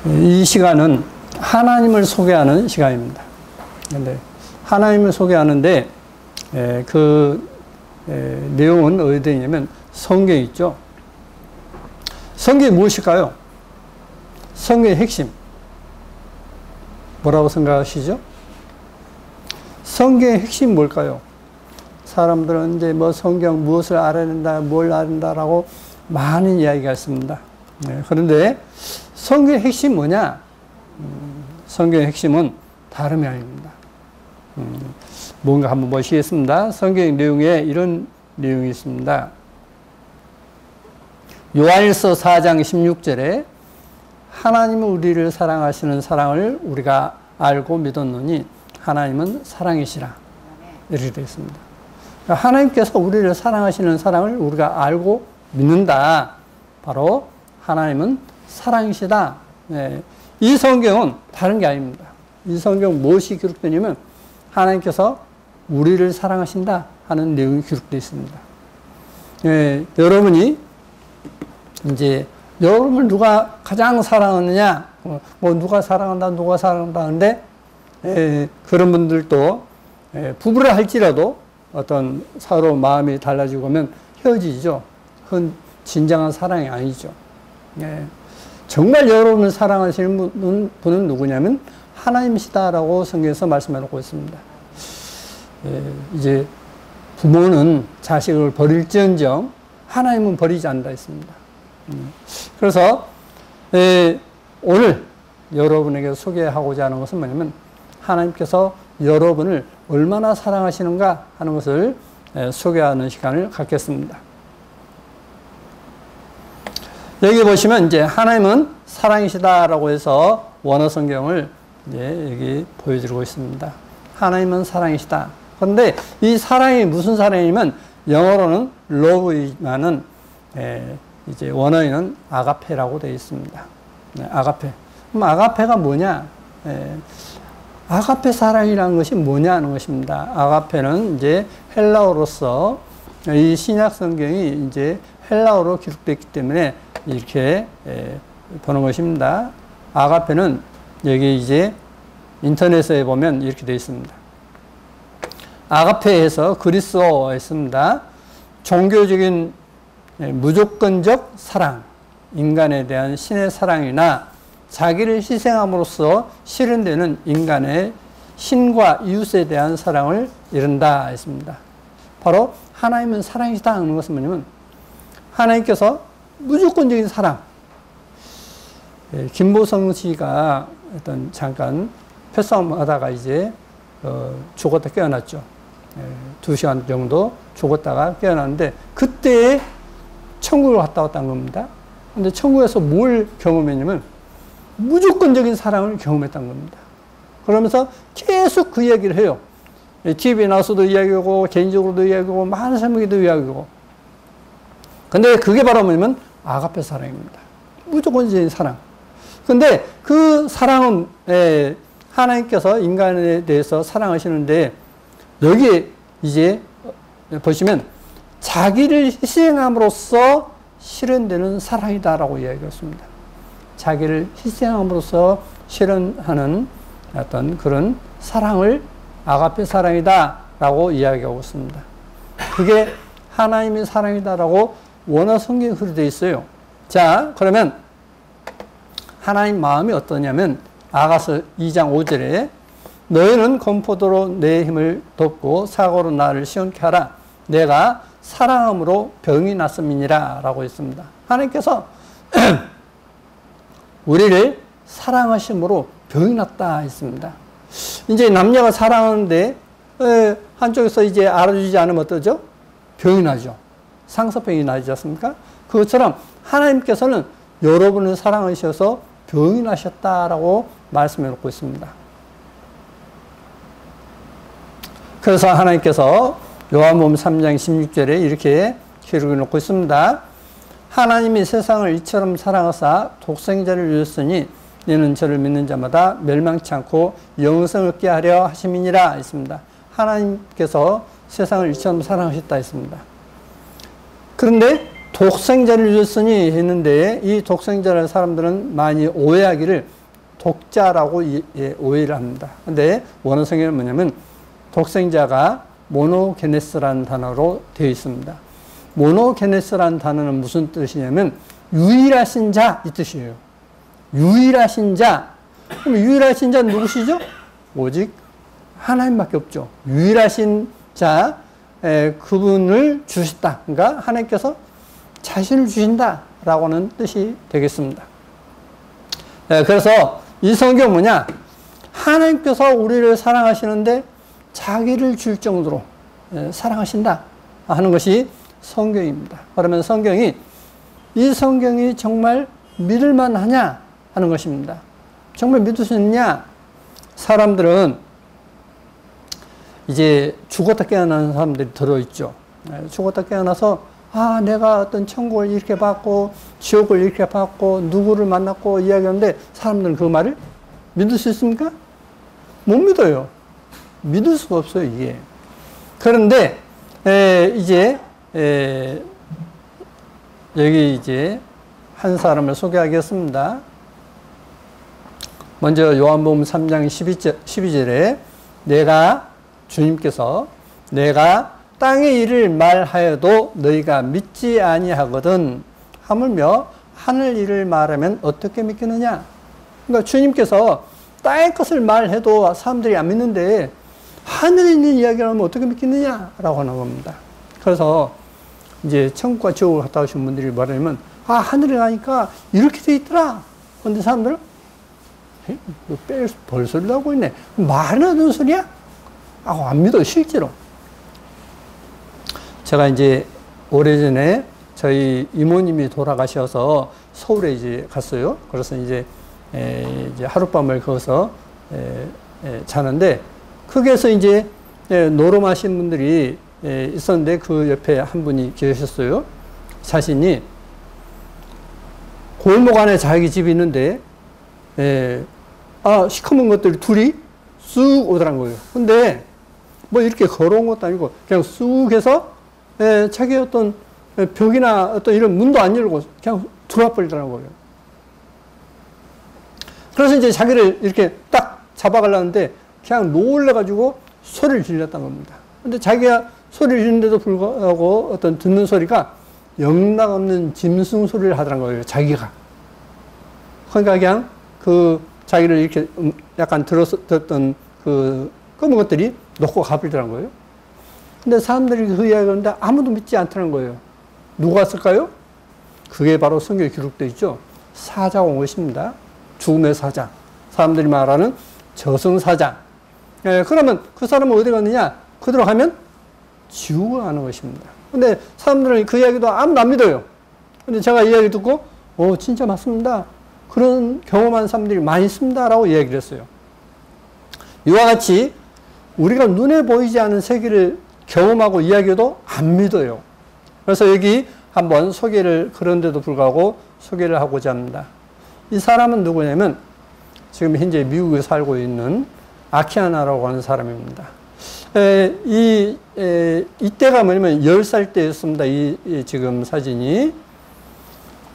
이 시간은 하나님을 소개하는 시간입니다. 근데 하나님을 소개하는데 내용은 어디에 있냐면 성경에 있죠. 성경이 무엇일까요? 성경의 핵심 뭐라고 생각하시죠? 성경의 핵심이 뭘까요? 사람들은 이제 뭐 성경 무엇을 알아야 된다, 뭘 알아야 된다라고 많은 이야기가 있습니다. 그런데 성경의 핵심이 뭐냐? 성경의 핵심은 다름이 아닙니다. 뭔가 한번 보시겠습니다. 성경 내용에 이런 내용이 있습니다. 요한일서 4장 16절에 하나님은 우리를 사랑하시는 사랑을 우리가 알고 믿었노니 하나님은 사랑이시라. 이렇게 되어 있습니다. 그러니까 하나님께서 우리를 사랑하시는 사랑을 우리가 알고 믿는다. 바로 하나님은 사랑이시다. 이 성경은 다른 게 아닙니다. 이 성경 무엇이 기록되냐면 하나님께서 우리를 사랑하신다 하는 내용이 기록되어 있습니다. 여러분이 이제 여러분을 누가 가장 사랑하느냐, 뭐 누가 사랑한다, 누가 사랑한다 하는데 그런 분들도 부부를 할지라도 어떤 서로 마음이 달라지고 하면 헤어지죠. 그건 진정한 사랑이 아니죠. 정말 여러분을 사랑하시는 분은 누구냐면 하나님이시다라고 성경에서 말씀해놓고 있습니다. 이제 부모는 자식을 버릴지언정 하나님은 버리지 않는다 했습니다. 그래서 오늘 여러분에게 소개하고자 하는 것은 뭐냐면 하나님께서 여러분을 얼마나 사랑하시는가 하는 것을 소개하는 시간을 갖겠습니다. 여기 보시면 이제 하나님은 사랑이시다라고 해서 원어 성경을 이제 여기 보여드리고 있습니다. 하나님은 사랑이시다. 그런데 이 사랑이 무슨 사랑이냐면 영어로는 love이지만은 이제 원어에는 아가페라고 되어 있습니다. 아가페. 그럼 아가페가 뭐냐? 아가페 사랑이라는 것이 뭐냐는 것입니다. 아가페는 이제 헬라어로서 이 신약 성경이 이제 헬라어로 기록됐기 때문에 이렇게 보는 것입니다. 아가페는 여기 이제 인터넷에 보면 이렇게 되어 있습니다. 아가페에서 그리스어가 있습니다. 종교적인 무조건적 사랑, 인간에 대한 신의 사랑이나 자기를 희생함으로써 실현되는 인간의 신과 이웃에 대한 사랑을 이른다 했습니다. 바로 하나님은 사랑이시다 하는 것은 뭐냐면 하나님께서 무조건적인 사랑. 김보성 씨가 어떤 잠깐 패싸움하다가 이제 죽었다 깨어났죠. 2시간 정도 죽었다가 깨어났는데 그때 천국을 갔다 왔다는 겁니다. 근데 천국에서 뭘 경험했냐면 무조건적인 사랑을 경험했다는 겁니다. 그러면서 계속 그 이야기를 해요. TV에 나와서도 이야기하고 개인적으로도 이야기하고 많은 사람에게도 이야기하고. 근데 그게 바로 뭐냐면 아가페 사랑입니다. 무조건적인 사랑. 근데 그 사랑은 하나님께서 인간에 대해서 사랑하시는데 여기에 이제 보시면 자기를 희생함으로써 실현되는 사랑이다라고 이야기했습니다. 자기를 희생함으로써 실현하는 어떤 그런 사랑을 아가페 사랑이다라고 이야기하고 있습니다. 그게 하나님의 사랑이다라고 원어 성경에 되어 있어요. 자, 그러면 하나님 마음이 어떠냐면 아가서 2장 5절에 너희는 건포도로 내 힘을 돕고 사고로 나를 시원케 하라. 내가 사랑함으로 병이 났음이니라 라고 했습니다. 하나님께서 우리를 사랑하심으로 병이 났다 했습니다. 이제 남녀가 사랑하는데 한쪽에서 이제 알아주지 않으면 어떠죠? 병이 나죠. 상처병이 나지 않습니까? 그것처럼 하나님께서는 여러분을 사랑하셔서 병이 나셨다라고 말씀해 놓고 있습니다. 그래서 하나님께서 요한복음 3장 16절에 이렇게 기록해 놓고 있습니다. 하나님이 세상을 이처럼 사랑하사 독생자를 주셨으니 이는 저를 믿는 자마다 멸망치 않고 영생을 얻게 하려 하심이니라 했습니다. 하나님께서 세상을 이처럼 사랑하셨다 했습니다. 그런데 독생자를 줬으니 했는데 이 독생자를 사람들은 많이 오해하기를 독자라고 오해를 합니다. 근데 원어 성경은 뭐냐면 독생자가 모노게네스라는 단어로 되어 있습니다. 모노게네스라는 단어는 무슨 뜻이냐면 유일하신 자 이 뜻이에요. 유일하신 자. 그럼 유일하신 자는 누구시죠? 오직 하나님밖에 없죠. 유일하신 자, 그분을 주셨다. 그러니까 하나님께서 자신을 주신다라고 하는 뜻이 되겠습니다. 그래서 이 성경은 뭐냐? 하나님께서 우리를 사랑하시는데 자기를 줄 정도로 사랑하신다 하는 것이 성경입니다. 그러면 이 성경이 정말 믿을만하냐 하는 것입니다. 정말 믿을 수 있느냐? 사람들은 이제 죽었다 깨어나는 사람들이 들어있죠. 죽었다 깨어나서 내가 어떤 천국을 이렇게 받고 지옥을 이렇게 받고 누구를 만났고 이야기하는데 사람들은 그 말을 믿을 수 있습니까? 못 믿어요. 믿을 수가 없어요, 이게. 그런데 이제 여기 이제 한 사람을 소개하겠습니다. 먼저 요한복음 3장 12절에 주님께서 내가 땅의 일을 말하여도 너희가 믿지 아니하거든 하물며 하늘 일을 말하면 어떻게 믿겠느냐. 그러니까 주님께서 땅의 것을 말해도 사람들이 안 믿는데 하늘에 있는 이야기를 하면 어떻게 믿겠느냐라고 하는 겁니다. 그래서 이제 천국과 지옥을 갔다 오신 분들이 말하면 하늘에 가니까 이렇게 돼 있더라. 그런데 사람들은 벌소리도 하고 있네. 말은 하는 소리야? 안 믿어, 실제로. 제가 이제 오래전에 저희 이모님이 돌아가셔서 서울에 이제 갔어요. 그래서 이제 하룻밤을 거기서 자는데, 거기에서 이제 노름하신 분들이 있었는데, 그 옆에 한 분이 계셨어요. 자신이 골목 안에 자기 집이 있는데, 시커먼 것들이 둘이 쑥 오더란 거예요. 근데 뭐 이렇게 걸어온 것도 아니고 그냥 쑥 해서 자기 어떤 벽이나 어떤 이런 문도 안 열고 그냥 들어와 버리더라는 거예요. 그래서 이제 자기를 이렇게 딱 잡아가려는데 그냥 놀래가지고 소리를 질렀다는 겁니다. 근데 자기가 소리를 지르는데도 불구하고 어떤 듣는 소리가 영락없는 짐승 소리를 하더란 거예요, 자기가. 그러니까 그냥 자기를 이렇게 약간 들었던 그 검은 것들이 놓고 가버리더란 거예요. 근데 사람들이 그 이야기를 하는데 아무도 믿지 않다는 거예요. 누가 왔을까요? 그게 바로 성경에 기록되어 있죠. 사자가 온 것입니다. 죽음의 사자. 사람들이 말하는 저승사자. 그러면 그 사람은 어디 갔느냐? 그대로 가면 지옥을 가는 것입니다. 근데 사람들은 그 이야기도 아무도 안 믿어요. 근데 제가 이야기 듣고, 진짜 맞습니다. 그런 경험한 사람들이 많이 있습니다. 라고 이야기를 했어요. 이와 같이 우리가 눈에 보이지 않은 세계를 경험하고 이야기해도 안 믿어요. 그래서 여기 한번 그런데도 불구하고 소개를 하고자 합니다. 이 사람은 누구냐면 지금 현재 미국에 살고 있는 아키아나라고 하는 사람입니다. 이때가 뭐냐면 10살 때였습니다. 지금 사진이.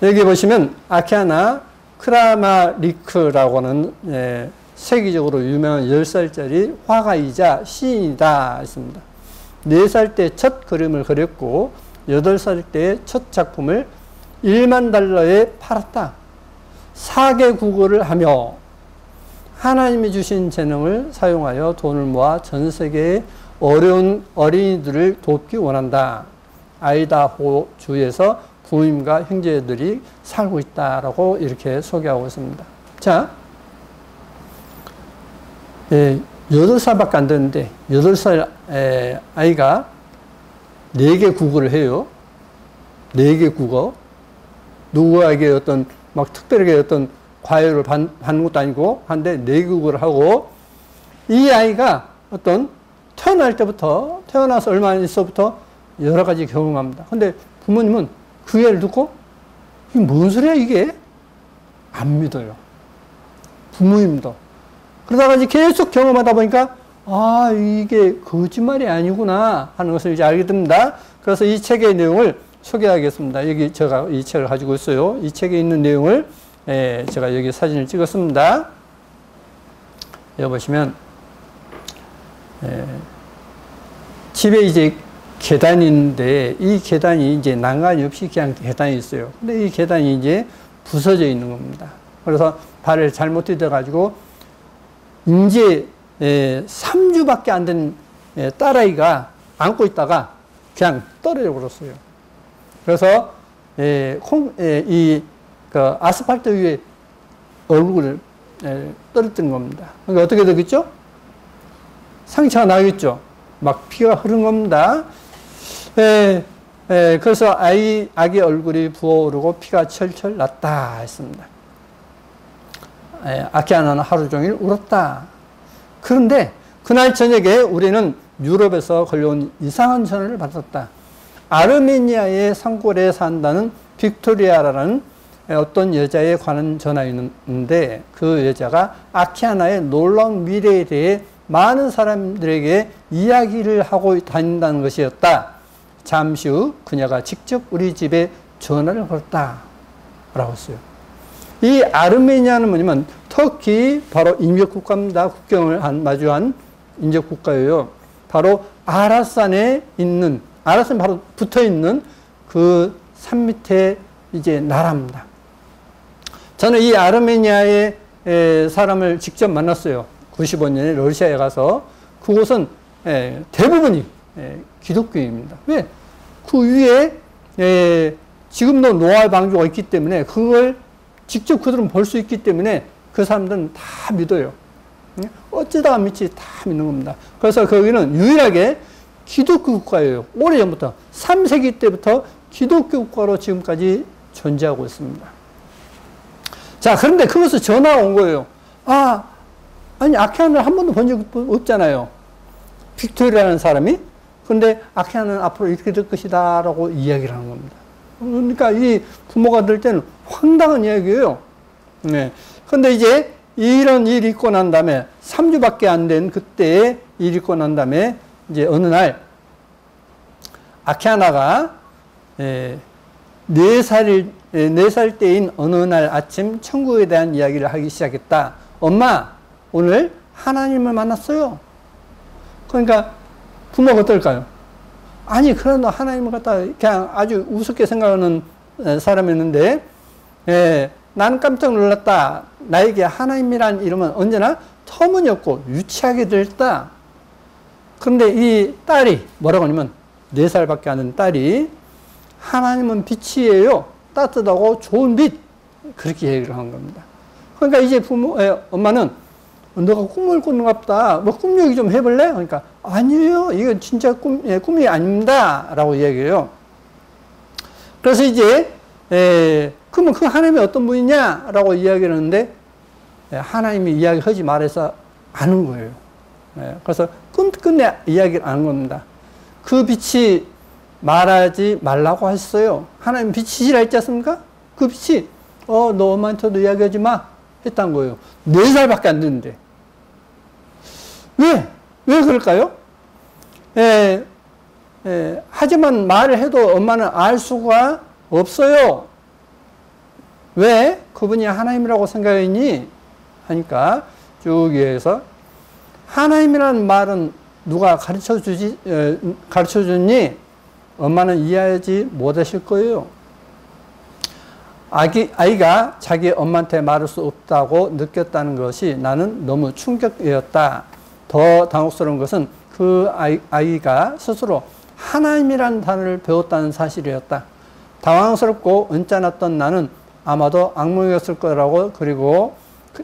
여기 보시면 아키아나 크라마리크라고 하는 세계적으로 유명한 10살짜리 화가이자 시인이다 했습니다. 4살 때 첫 그림을 그렸고 8살 때 첫 작품을 1만 달러에 팔았다. 4개 국어를 하며 하나님이 주신 재능을 사용하여 돈을 모아 전 세계의 어려운 어린이들을 돕기 원한다. 아이다호 주에서 부모님과 형제들이 살고 있다라고 이렇게 소개하고 있습니다. 자, 8살밖에 안 됐는데 8살 아이가 4개 국어를 해요. 4개 국어. 누구에게 어떤 막 특별하게 어떤 과외를 받는 것도 아니고 한데 4개 국어를 하고, 이 아이가 태어나서 얼마 있어부터 여러 가지 경험합니다. 근데 부모님은 그 얘기를 듣고 이게 뭔 소리야 이게? 안 믿어요. 부모님도. 그러다가 이제 계속 경험하다 보니까 이게 거짓말이 아니구나 하는 것을 이제 알게 됩니다. 그래서 이 책의 내용을 소개하겠습니다. 여기 제가 이 책을 가지고 있어요. 이 책에 있는 내용을 제가 여기 사진을 찍었습니다. 여기 보시면 집에 이제 계단이 있는데 이 계단이 이제 난간이 없이 그냥 계단이 있어요. 근데 이 계단이 이제 부서져 있는 겁니다. 그래서 발을 잘못 디뎌가지고 이제 3주밖에 안 된 딸아이가 안고 있다가 그냥 떨어져 버렸어요. 그래서 그 아스팔트 위에 얼굴을 떨어뜨린 겁니다. 그러니까 어떻게 되겠죠? 상처가 나겠죠. 막 피가 흐른 겁니다. 그래서 아기 얼굴이 부어오르고 피가 철철 났다 했습니다. 아키아나는 하루 종일 울었다. 그런데 그날 저녁에 우리는 유럽에서 걸려온 이상한 전화를 받았다. 아르메니아의 산골에 산다는 빅토리아라는 어떤 여자에 관한 전화였는데 그 여자가 아키아나의 놀라운 미래에 대해 많은 사람들에게 이야기를 하고 다닌다는 것이었다. 잠시 후 그녀가 직접 우리 집에 전화를 걸었다 라고 했어요. 이 아르메니아는 뭐냐면 터키 바로 인접국가입니다. 국경을 마주한 인접국가예요. 바로 아라산에 있는, 아라산 바로 붙어 있는 그 산 밑에 이제 나라입니다. 저는 이 아르메니아의 사람을 직접 만났어요. 95년에 러시아에 가서. 그곳은 대부분이 기독교입니다. 왜? 그 위에 지금도 노아 방주가 있기 때문에 그걸 직접 그들은 볼 수 있기 때문에 그 사람들은 다 믿어요. 어쩌다가 믿지 다 믿는 겁니다. 그래서 거기는 유일하게 기독교 국가예요. 오래전부터 3세기 때부터 기독교 국가로 지금까지 존재하고 있습니다. 자, 그런데 그것을 전화가 온 거예요. 아니 아키아나를 한 번도 본 적 없잖아요. 빅토리아라는 사람이. 그런데 아키아나는 앞으로 이렇게 될 것이다 라고 이야기를 하는 겁니다. 그러니까 이 부모가 들 때는 황당한 이야기예요. 네. 그런데 이제 이런 일이 있고 난 다음에 3주밖에 안 된 그때에 일이 있고 난 다음에 이제 어느 날 아키아나가 4살 때인 어느 날 아침 천국에 대한 이야기를 하기 시작했다. 엄마, 오늘 하나님을 만났어요. 그러니까 부모가 어떨까요? 아니, 그래도 하나님을 갖다 그냥 아주 우습게 생각하는 사람이었는데, 나는 깜짝 놀랐다. 나에게 하나님이란 이름은 언제나 터무니없고 유치하게 들었다. 그런데 이 딸이 뭐라고 하냐면, 4살밖에 안 된 딸이 하나님은 빛이에요. 따뜻하고 좋은 빛. 그렇게 얘기를 한 겁니다. 그러니까 이제 엄마는 너가 꿈을 꾸는가 보다. 뭐 꿈 얘기 좀 해볼래? 그러니까 아니에요. 이건 진짜 꿈이 아닙니다. 라고 얘기해요. 그래서 이제 그러면 그 하나님이 어떤 분이냐? 라고 이야기를 하는데 하나님이 이야기하지 말아서 아는 거예요. 그래서 끝내 이야기를 아는 겁니다. 그 빛이 말하지 말라고 하셨어요. 하나님 빛이시라 했지 않습니까? 그 빛이 너 엄마한테도 이야기하지 마 했단 거예요. 4살밖에 안 됐는데. 왜 그럴까요? 하지만 말을 해도 엄마는 알 수가 없어요. 왜? 그분이 하나님이라고 생각했니? 하니까 쭉 위에서 하나님이라는 말은 누가 가르쳐줬니? 엄마는 이해하지 못하실 거예요. 아이가 자기 엄마한테 말할 수 없다고 느꼈다는 것이 나는 너무 충격이었다. 더 당혹스러운 것은 그 아이가 스스로 하나님이라는 단어를 배웠다는 사실이었다. 당황스럽고 언짢았던 나는 아마도 악몽이었을 거라고, 그리고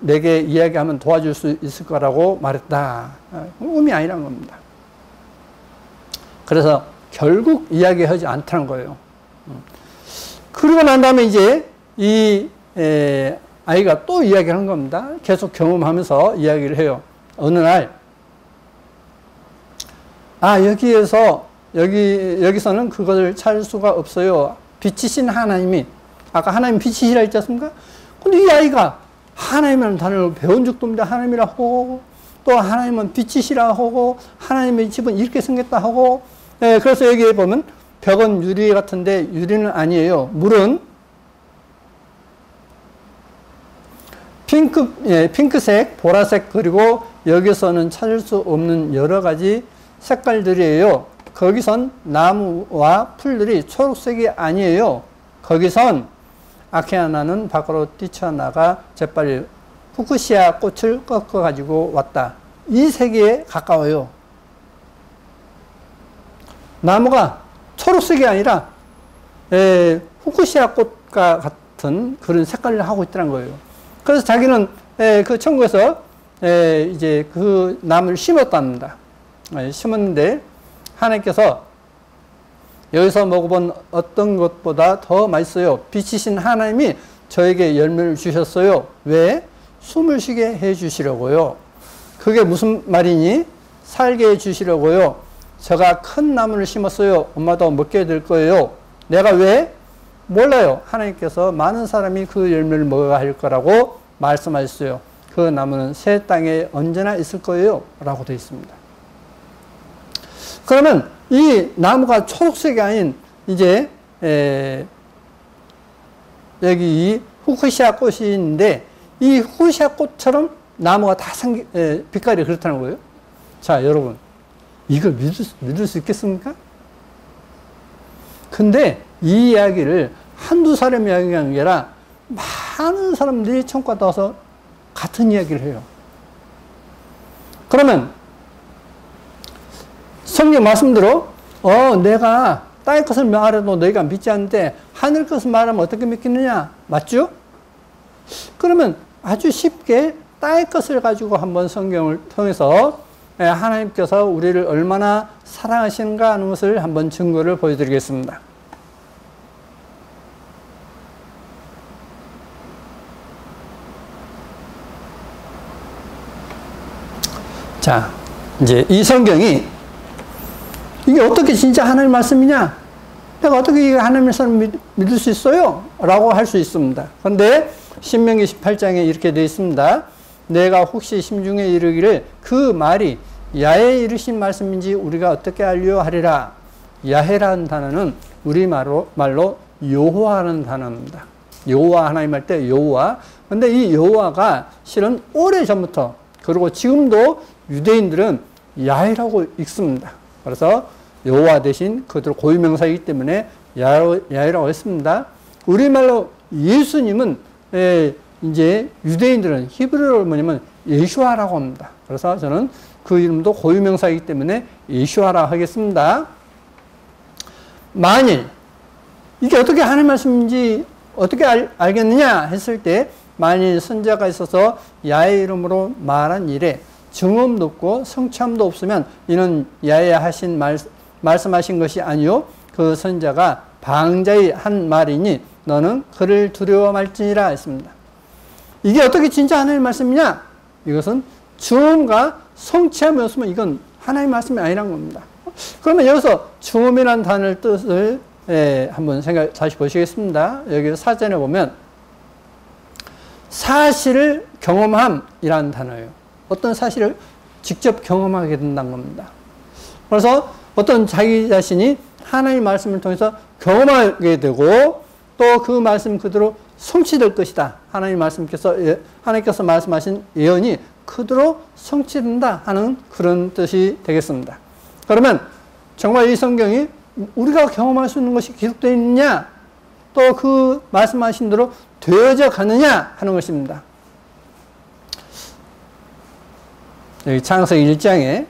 내게 이야기하면 도와줄 수 있을 거라고 말했다. 꿈이 아니란 겁니다. 그래서 결국 이야기하지 않다는 거예요. 그러고 난 다음에 이제 이 아이가 또 이야기를 한 겁니다. 계속 경험하면서 이야기를 해요. 어느 날, 여기서는 그것을 찾을 수가 없어요. 빛이신 하나님이, 아까 하나님 빛이시라 했지 않습니까? 근데 이 아이가 하나님이라는 단어를 배운 적도 없는데 하나님이라 하고, 또 하나님은 빛이시라 하고, 하나님의 집은 이렇게 생겼다 하고, 그래서 여기에 보면 벽은 유리 같은데 유리는 아니에요. 물은 핑크색, 보라색, 그리고 여기서는 찾을 수 없는 여러 가지 색깔들이에요. 거기선 나무와 풀들이 초록색이 아니에요. 거기선 아케나는 밖으로 뛰쳐나가 재빨리 후쿠시아 꽃을 꺾어가지고 왔다. 이 세계에 가까워요. 나무가 초록색이 아니라 후쿠시아 꽃과 같은 그런 색깔을 하고 있다는 거예요. 그래서 자기는 그 천국에서 이제 그 나무를 심었답니다. 심었는데 하나님께서 여기서 먹어본 어떤 것보다 더 맛있어요. 빛이신 하나님이 저에게 열매를 주셨어요. 왜? 숨을 쉬게 해 주시려고요. 그게 무슨 말이니? 살게 해 주시려고요. 제가 큰 나무를 심었어요. 엄마도 먹게 될 거예요. 내가 왜? 몰라요. 하나님께서 많은 사람이 그 열매를 먹어야 할 거라고 말씀하셨어요. 그 나무는 새 땅에 언제나 있을 거예요. 라고 되어 있습니다. 그러면 이 나무가 초록색이 아닌 이제 여기 이 후쿠시아 꽃이 있는데 이 후쿠시아 꽃처럼 나무가 다 빛깔이 그렇다는 거예요. 자, 여러분 이걸 믿을 수 있겠습니까? 근데 이 이야기를 한두 사람이 이야기하는 게 아니라 많은 사람들이 천국에 와서 같은 이야기를 해요. 그러면 성경 말씀대로 내가 땅의 것을 말해도 너희가 믿지 않는데 하늘 것을 말하면 어떻게 믿겠느냐? 맞죠? 그러면 아주 쉽게 땅의 것을 가지고 한번 성경을 통해서 하나님께서 우리를 얼마나 사랑하시는가 하는 것을 한번 증거를 보여드리겠습니다. 자, 이제 이 성경이 이게 어떻게 진짜 하나님 말씀이냐? 내가 어떻게 하나님 말씀을 믿을 수 있어요? 라고 할 수 있습니다. 그런데 신명기 18장에 이렇게 되어 있습니다. 내가 혹시 심중에 이르기를 그 말이 야훼 이르신 말씀인지 우리가 어떻게 알려 하리라. 야훼라는 단어는 우리말로 여호와라는 단어입니다. 여호와 하나님 할 때 여호와. 근데 이 여호와가 실은 오래전부터 그리고 지금도 유대인들은 야훼라고 읽습니다. 그래서 여호와 대신 그들 고유명사이기 때문에 야훼라고 했습니다. 우리말로 예수님은 이제 유대인들은 히브리어로 뭐냐면 예슈아라고 합니다. 그래서 저는 그 이름도 고유명사이기 때문에 예슈아라 하겠습니다. 만일 이게 어떻게 하나님 말씀인지 어떻게 알겠느냐 했을 때 만일 선자가 있어서 야훼 이름으로 말한 일에 증언도 없고 성참도 없으면 이는 야훼 하신 말씀하신 것이 아니요 그 선자가 방자의 한 말이니 너는 그를 두려워 말지니라 했습니다. 이게 어떻게 진짜 하나님의 말씀이냐? 이것은 증언과 성취함이 없으면 이건 하나님의 말씀이 아니란 겁니다. 그러면 여기서 증언이라는 단어의 뜻을 한번 다시 보시겠습니다. 여기 사전에 보면 사실을 경험함이라는 단어예요. 어떤 사실을 직접 경험하게 된다는 겁니다. 그래서 어떤 자기 자신이 하나님의 말씀을 통해서 경험하게 되고 또 그 말씀 그대로 성취될 것이다. 하나님께서 말씀하신 예언이 그대로 성취된다 하는 그런 뜻이 되겠습니다. 그러면 정말 이 성경이 우리가 경험할 수 있는 것이 기록되어 있느냐 또 그 말씀하신 대로 되어져 가느냐 하는 것입니다. 여기 창세기 1장에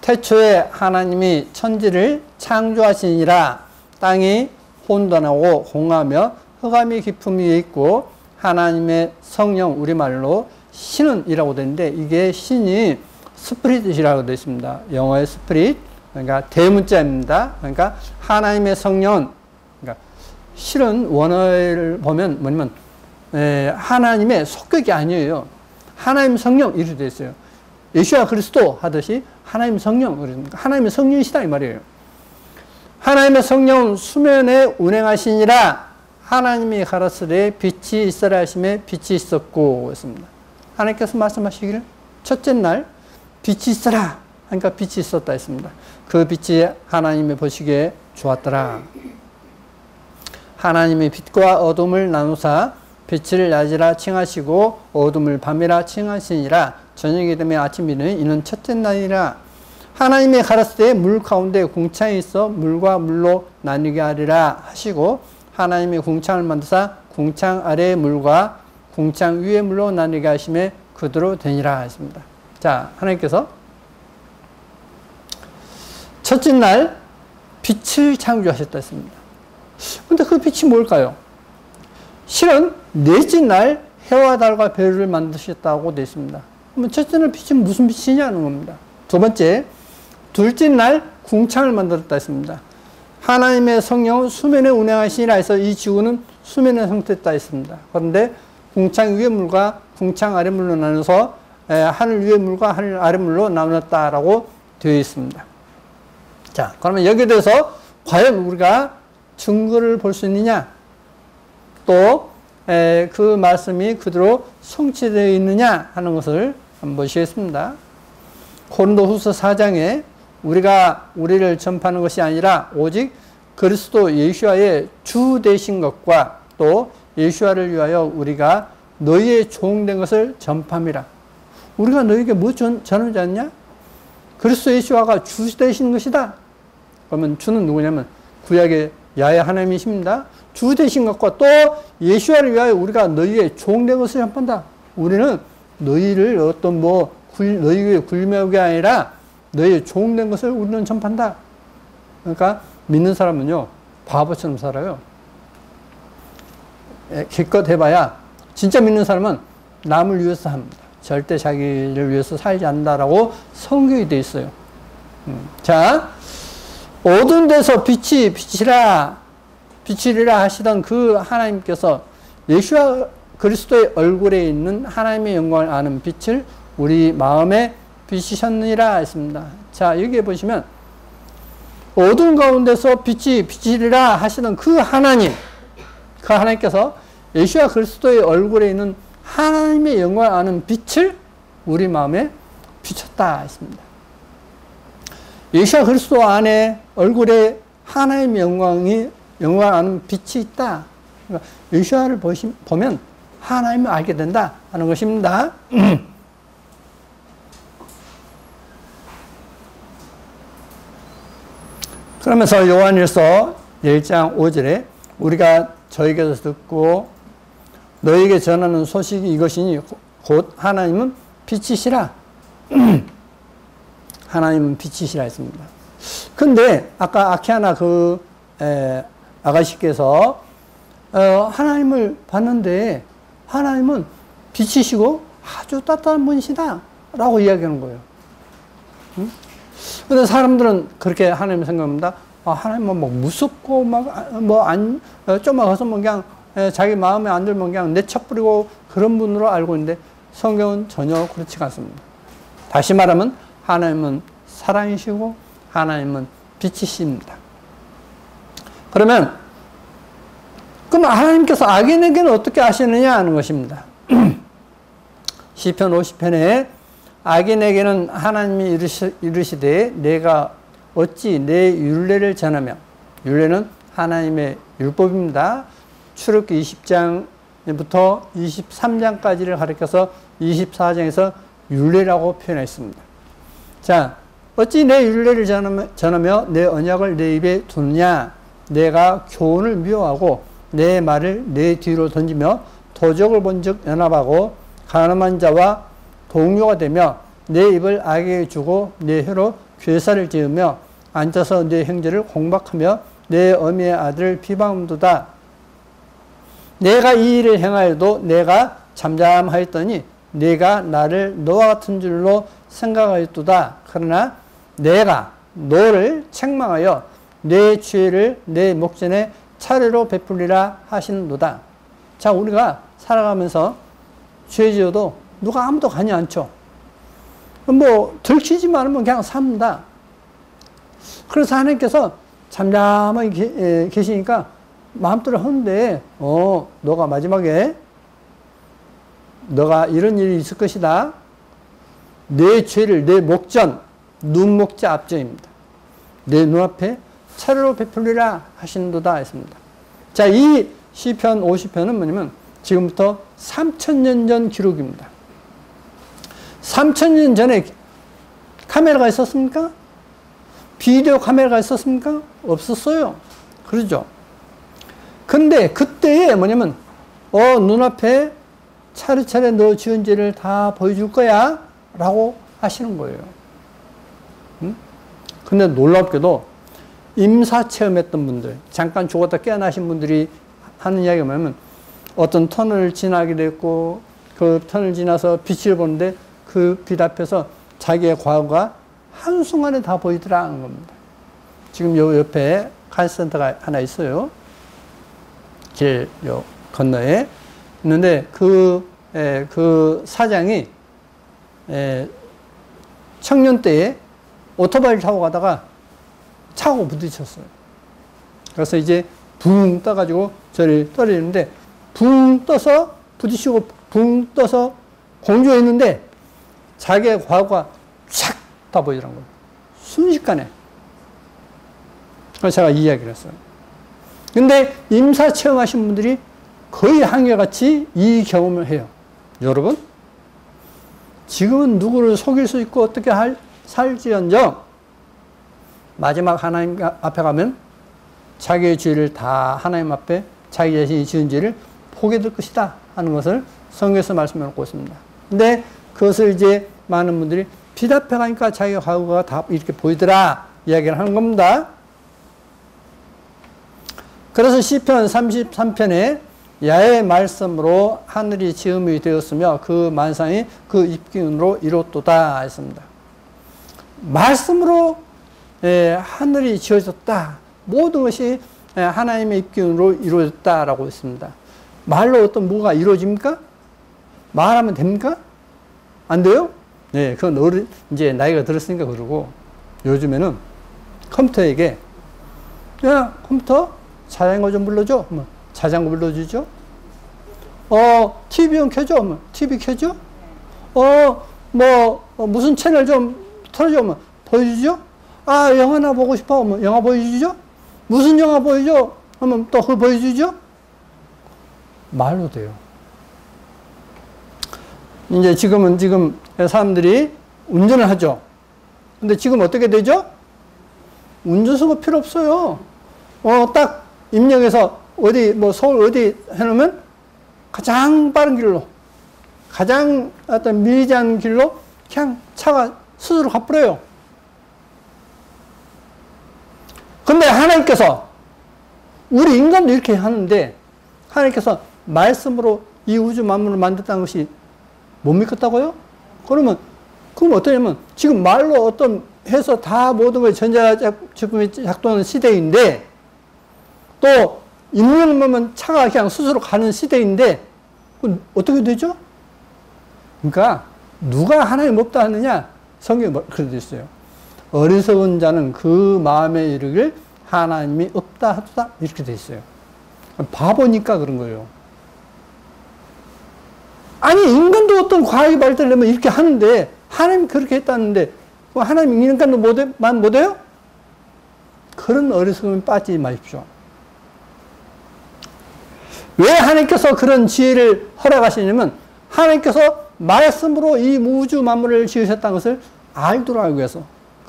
태초에 하나님이 천지를 창조하시니라 땅이 혼돈하고 공하며 흑암이 깊음 위에 있고 하나님의 성령 우리말로 신은 이라고 되는데 이게 신이 스피릿이라고 되어 있습니다. 영어의 스피릿 그러니까 대문자입니다. 그러니까 하나님의 성령은 그러니까 실은 원어를 보면 뭐냐면 하나님의 속격이 아니에요. 하나님 성령 이렇게 되어 있어요. 예수와 그리스도 하듯이 하나님 성령, 하나님의 성령이시다 이 말이에요. 하나님의 성령은 수면에 운행하시니라 하나님이 가라사대 빛이 있으라 하심에 빛이 있었고 했습니다. 하나님께서 말씀하시기를 첫째 날 빛이 있으라 그러니까 빛이 있었다 했습니다. 그 빛이 하나님의 보시기에 좋았더라. 하나님이 빛과 어둠을 나누사 빛을 낮이라 칭하시고 어둠을 밤이라 칭하시니라. 저녁이 되면 아침이 되니 이는 첫째 날이라. 하나님이 가라사대 물 가운데 궁창이 있어 물과 물로 나뉘게 하리라 하시고 하나님이 궁창을 만드사 궁창 아래의 물과 궁창 위의 물로 나뉘게 하심에 그대로 되니라 했습니다. 자, 하나님께서 첫째 날 빛을 창조하셨다 했습니다. 근데 그 빛이 뭘까요? 실은 넷째 날 해와 달과 별을 만드셨다고 되어 있습니다. 그러면 첫째 날 빛은 무슨 빛이냐는 겁니다. 두 번째, 둘째 날 궁창을 만들었다 했습니다. 하나님의 성령은 수면에 운행하시니라 해서 이 지구는 수면의 상태였다 했습니다. 그런데 궁창 위의 물과 궁창 아래 물로 나눠서 하늘 위의 물과 하늘 아래 물로 나눴다라고 되어 있습니다. 자, 그러면 여기에 대해서 과연 우리가 증거를 볼 수 있느냐? 또 그 말씀이 그대로 성취되어 있느냐 하는 것을 한번 보시겠습니다. 고린도후서 4장에 우리를 전파하는 것이 아니라 오직 그리스도 예수와의 주 되신 것과 또 예수와를 위하여 우리가 너희의 종된 것을 전파함이라. 우리가 너희에게 뭐 전하지 않냐? 그리스도 예수와가 주 되신 것이다. 그러면 주는 누구냐면 구약의 야훼 하나님이십니다. 주 되신 것과 또 예수와를 위하여 우리가 너희의 종된 것을 전파한다. 우리는 너희를 어떤 너희의 굴매우게 아니라 너희의 종된 것을 우리는 전파한다. 그러니까 믿는 사람은요 바보처럼 살아요. 기껏 해봐야 진짜 믿는 사람은 남을 위해서 합니다. 절대 자기를 위해서 살지 않는다라고 성경이 되어 있어요. 자, 어두운 데서 빛이라 빛이리라 하시던 그 하나님께서 예수와 그리스도의 얼굴에 있는 하나님의 영광을 아는 빛을 우리 마음에 비치셨느니라 했습니다. 자, 여기에 보시면 어두운 가운데서 빛이리라 하시던 그 하나님께서 예수와 그리스도의 얼굴에 있는 하나님의 영광을 아는 빛을 우리 마음에 비쳤다 했습니다. 예수와 그리스도 안에 얼굴에 하나님의 영광을 아는 빛이 있다. 그러니까 예수와를 보면 하나님을 알게 된다 하는 것입니다. 그러면서 요한일서 1장 5절에 우리가 저에게서 듣고 너에게 전하는 소식이 이것이니 곧 하나님은 빛이시라. 하나님은 빛이시라 했습니다. 근데 아까 아키아나 아가씨께서 하나님을 봤는데 하나님은 빛이시고 아주 따뜻한 분이시다 라고 이야기하는 거예요. 근데 사람들은 그렇게 하나님을 생각합니다. 하나님은 막 무섭고 좀만 가서 그냥 자기 마음에 안 들면 그냥 내쳐버리고 그런 분으로 알고 있는데 성경은 전혀 그렇지 않습니다. 다시 말하면 하나님은 사랑이시고 하나님은 빛이십니다. 그러면 하나님께서 악인에게는 어떻게 하시느냐 하는 것입니다. 시편 50편에 악인에게는 하나님이 이르시되 내가 어찌 내 율례를 전하며, 율례는 하나님의 율법입니다. 출애굽기 20장부터 23장까지를 가리켜서 24장에서 율례라고 표현했습니다. 자, 어찌 내 율례를 전하며 내 언약을 내 입에 두느냐? 내가 교훈을 미워하고 내 말을 내 뒤로 던지며 도적을 본즉 연합하고 가늠한 자와 동료가 되며 내 입을 악에게 주고 내 혀로 괴사를 지으며 앉아서 내 형제를 공박하며 내 어미의 아들을 비방함도다. 내가 이 일을 행하여도 내가 잠잠하였더니 내가 나를 너와 같은 줄로 생각하였도다. 그러나 내가 너를 책망하여 내 죄를 내 목전에 차례로 베풀리라 하시는도다. 자, 우리가 살아가면서 죄 지어도 누가 아무도 관여 않죠. 들키지만 않으면 그냥 삽니다. 그래서 하나님께서 잠잠하게 계시니까 마음대로 하는데, 너가 마지막에 너가 이런 일이 있을 것이다. 내 죄를 내 목전, 눈목자 앞전입니다. 내 눈앞에 차례로 베풀리라 하신도다 했습니다. 자, 이 시편 50편은 뭐냐면 지금부터 3000년 전 기록입니다. 3000년 전에 카메라가 있었습니까? 비디오 카메라가 있었습니까? 없었어요. 그러죠. 근데 그때에 뭐냐면 눈앞에 차례차례 너 지은 죄를 다 보여줄 거야 라고 하시는 거예요. 근데 놀랍게도 임사체험했던 분들, 잠깐 죽었다 깨어나신 분들이 하는 이야기가 뭐냐면 어떤 터널을 지나게 됐고 그 터널을 지나서 빛을 보는데 그 빛 앞에서 자기의 과거가 한순간에 다 보이더라 하는 겁니다. 지금 요 옆에 카이센터가 하나 있어요. 길 요 건너에 있는데 그 사장이 청년 때에 오토바이를 타고 가다가 차고 부딪혔어요. 그래서 이제 붕 떠가지고 저를 떨어지는데 붕 떠서 부딪히고 붕 떠서 공주에 있는데 자기의 과거가 촥 다 보이더란 거예요. 순식간에. 그래서 제가 이 이야기를 했어요. 근데 임사 체험하신 분들이 거의 한결같이 이 경험을 해요. 여러분, 지금은 누구를 속일 수 있고 어떻게 살지언정 마지막 하나님 앞에 가면 자기의 죄를 다 하나님 앞에 자기 자신이 지은 죄를 보게 될 것이다 하는 것을 성경에서 말씀해 놓고 있습니다. 근데 그것을 이제 많은 분들이 빛 앞에 가니까 자기의 과거가 다 이렇게 보이더라 이야기를 하는 겁니다. 그래서 시편 33편에 야의 말씀으로 하늘이 지음이 되었으며 그 만상이 그 입기운으로 이뤘도다 했습니다. 말씀으로 하늘이 지어졌다. 모든 것이 하나님의 입기운으로 이루어졌다라고 했습니다. 말로 어떤 뭐가 이루어집니까? 말하면 됩니까? 안 돼요? 네, 그건 이제 나이가 들었으니까 그러고 요즘에는 컴퓨터에게 야, 컴퓨터 자전거 좀 불러줘. 자전거 불러주죠. TV 좀 켜줘. TV 켜줘. 무슨 채널 좀 틀어줘. 보여주죠. 아, 영화나 보고 싶어. 영화 보여주죠. 무슨 영화 보여줘? 하면 또 그걸 보여주죠. 말로 돼요. 이제 지금 사람들이 운전을 하죠. 근데 지금 어떻게 되죠? 운전수가 필요 없어요. 딱 입력해서 서울 어디 해놓으면 가장 빠른 길로, 가장 어떤 밀리지 않은 길로 그냥 차가 스스로 가버려요. 근데 하나님께서, 우리 인간도 이렇게 하는데, 하나님께서 말씀으로 이 우주 만물을 만들었다는 것이 못 믿겠다고요? 그럼 어떠냐면, 지금 말로 어떤 해서 다 모든 걸 전자제품이 작동하는 시대인데, 또 입력만 차가 그냥 스스로 가는 시대인데, 어떻게 되죠? 그러니까, 누가 하나님 없다 하느냐? 성경에 그렇게 되어 있어요. 어리석은 자는 그 마음에 이르길 하나님이 없다 하다 이렇게 되어 있어요. 바보니까 그런 거예요. 아니, 인간도 어떤 과학이 발달되면 이렇게 하는데, 하나님이 그렇게 했다는데, 하나님 인간도 못해요? 그런 어리석음에 빠지지 마십시오. 왜 하나님께서 그런 지혜를 허락하시냐면, 하나님께서 말씀으로 이 우주 만물을 지으셨다는 것을 알도록 하기 위해서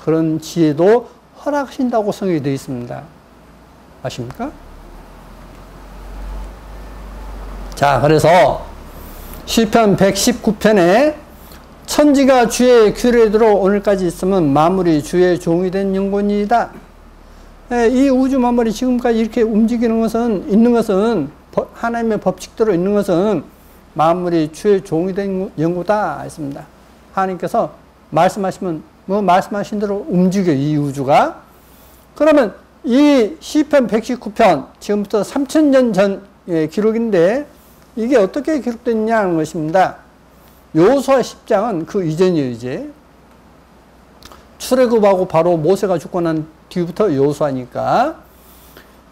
그런 지혜도 허락하신다고 성경에 되어 있습니다. 아십니까? 자, 그래서 시편 119편에 천지가 주의 규례대로 오늘까지 있으면 만물이 주의 종이 된 영혼이다. 이 우주 만물이 지금까지 이렇게 움직이는 것은, 있는 것은, 하나님의 법칙대로 있는 것은 만물이 주의 종이 된 영구다 했습니다. 하나님께서 말씀하시면 말씀하신 대로 움직여 이 우주가. 그러면 이 시편 119편 지금부터 3000년 전 기록인데 이게 어떻게 기록됐냐는 것입니다. 여호수아 10장은 그 이전이에요. 이제 출애굽하고 바로 모세가 죽고 난 뒤부터 여호수아니까,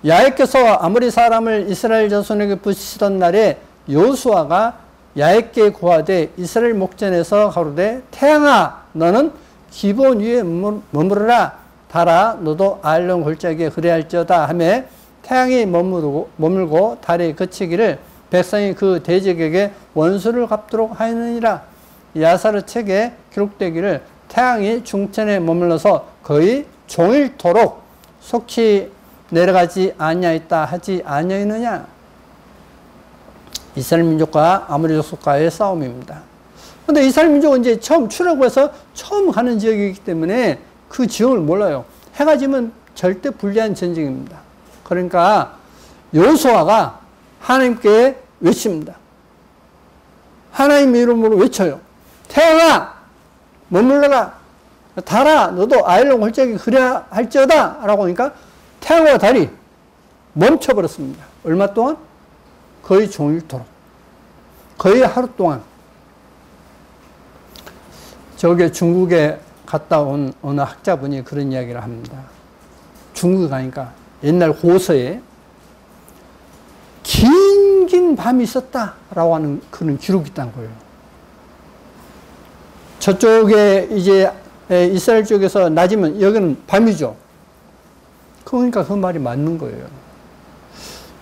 야훼께서 아모리 사람을 이스라엘 자손에게 부시던 날에 여호수아가 야훼께 고하되 이스라엘 목전에서 가로되 태양아 너는 기본 위에 머무르라. 달아 너도 아일론 골짜기에 그래할지어다 하며 태양이 머물고 달이 그치기를 백성이 그 대적에게 원수를 갚도록 하였느니라. 야사르 책에 기록되기를 태양이 중천에 머물러서 거의 종일토록 속히 내려가지 아니하였다 하지 아니하였느냐. 이스라엘 민족과 아모리 족속과의 싸움입니다. 그런데 이스라엘 민족은 이제 처음 출애굽해서 처음 가는 지역이기 때문에 그 지역을 몰라요. 해가 지면 절대 불리한 전쟁입니다. 그러니까 여호수아가 하나님께 외칩니다. 하나님 이름으로 외쳐요. 태양아 머물러라. 달아 너도 아일론 골짜기 그래야 할지어다 라고 하니까 태양과 달이 멈춰버렸습니다. 얼마 동안? 거의 종일토록. 거의 하루 동안. 저게 중국에 갔다 온 어느 학자분이 그런 이야기를 합니다. 중국에 가니까 옛날 고서에 긴 밤이 있었다라고 하는 그런 기록이 있다는 거예요. 저쪽에 이제 이스라엘 쪽에서 낮이면 여기는 밤이죠. 그러니까 그 말이 맞는 거예요.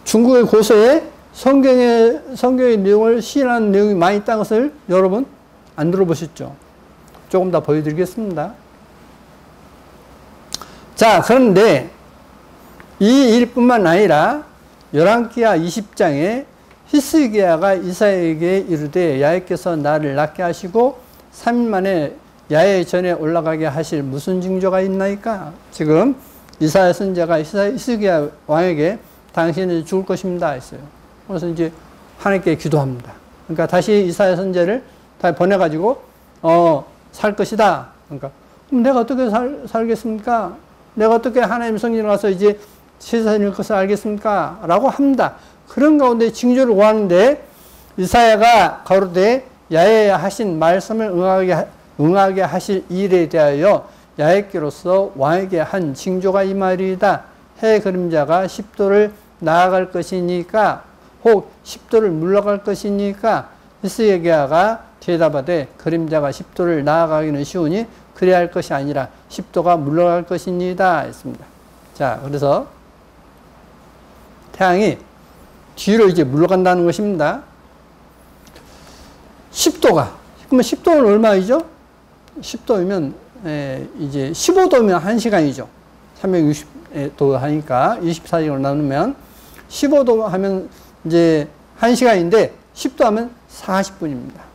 중국의 고서에 성경의 내용을 시인하는 내용이 많이 있다는 것을 여러분 안 들어보셨죠? 조금 더 보여드리겠습니다. 자, 그런데 이 일뿐만 아니라 열왕기하 20장에 히스기야가 이사야에게 이르되 야훼께서 나를 낫게 하시고 3일 만에 야훼 전에 올라가게 하실 무슨 징조가 있나이까? 지금 이사야 선지자가 히스기야 왕에게 당신은 죽을 것입니다 했어요. 그래서 이제 하나님께 기도합니다. 그러니까 다시 이사야 선지자를 다 보내가지고 살 것이다. 그러니까 그럼 내가 어떻게 살겠습니까? 내가 어떻게 하나님 성전에 가서 이제 세상의 것을 알겠습니까? 라고 합니다. 그런 가운데 징조를 구하는데 이사야가 가로되 야훼 하신 말씀을 응하게 하실 일에 대하여 야훼께로서 왕에게 한 징조가 이 말이다. 해 그림자가 10도를 나아갈 것이니까 혹 10도를 물러갈 것이니까 히스기야가 대답하되 그림자가 10도를 나아가기는 쉬우니 그래야 할 것이 아니라 10도가 물러갈 것입니다 했습니다. 자, 그래서 태양이 뒤로 이제 물러간다는 것입니다. 10도가 그러면 10도는 얼마이죠? 10도이면 이제 15도면 1시간이죠. 360도 하니까 24시간을 나누면 15도 하면 이제 1시간인데 10도 하면 40분입니다.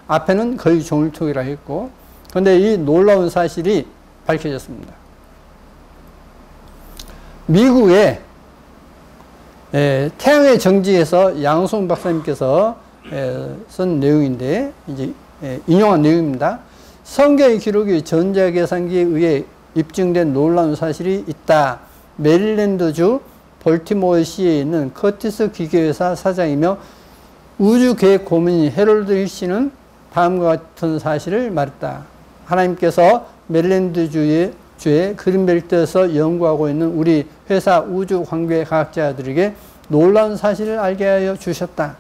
앞에는 거의 종일토기라 했고, 그런데 이 놀라운 사실이 밝혀졌습니다. 미국의 태양의 정지에서 양홍 박사님께서 쓴 내용인데, 이제 인용한 내용입니다. 성경의 기록이 전자계산기에 의해 입증된 놀라운 사실이 있다. 메릴랜드주 볼티모어시에 있는 커티스 기계회사 사장이며 우주계획 고문인 해롤드 힐씨는 다음과 같은 사실을 말했다. 하나님께서 메릴랜드주의 그린벨트에서 연구하고 있는 우리 회사 우주 관계 과학자들에게 놀라운 사실을 알게 하여 주셨다.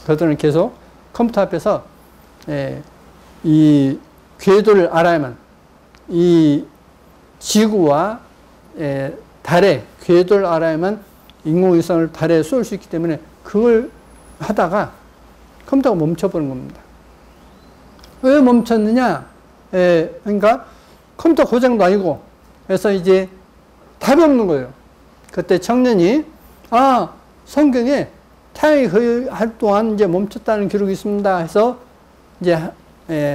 그들은 계속 컴퓨터 앞에서 이 궤도를 알아야만, 이 지구와 달의 궤도를 알아야만 인공위성을 달에 쏠 수 있기 때문에 그걸 하다가 컴퓨터가 멈춰버린 겁니다. 왜 멈췄느냐? 그러니까 컴퓨터 고장도 아니고, 그래서 이제 답이 없는 거예요. 그때 청년이, 성경에 태양이 거의 하루 동안 이제 멈췄다는 기록이 있습니다 해서 이제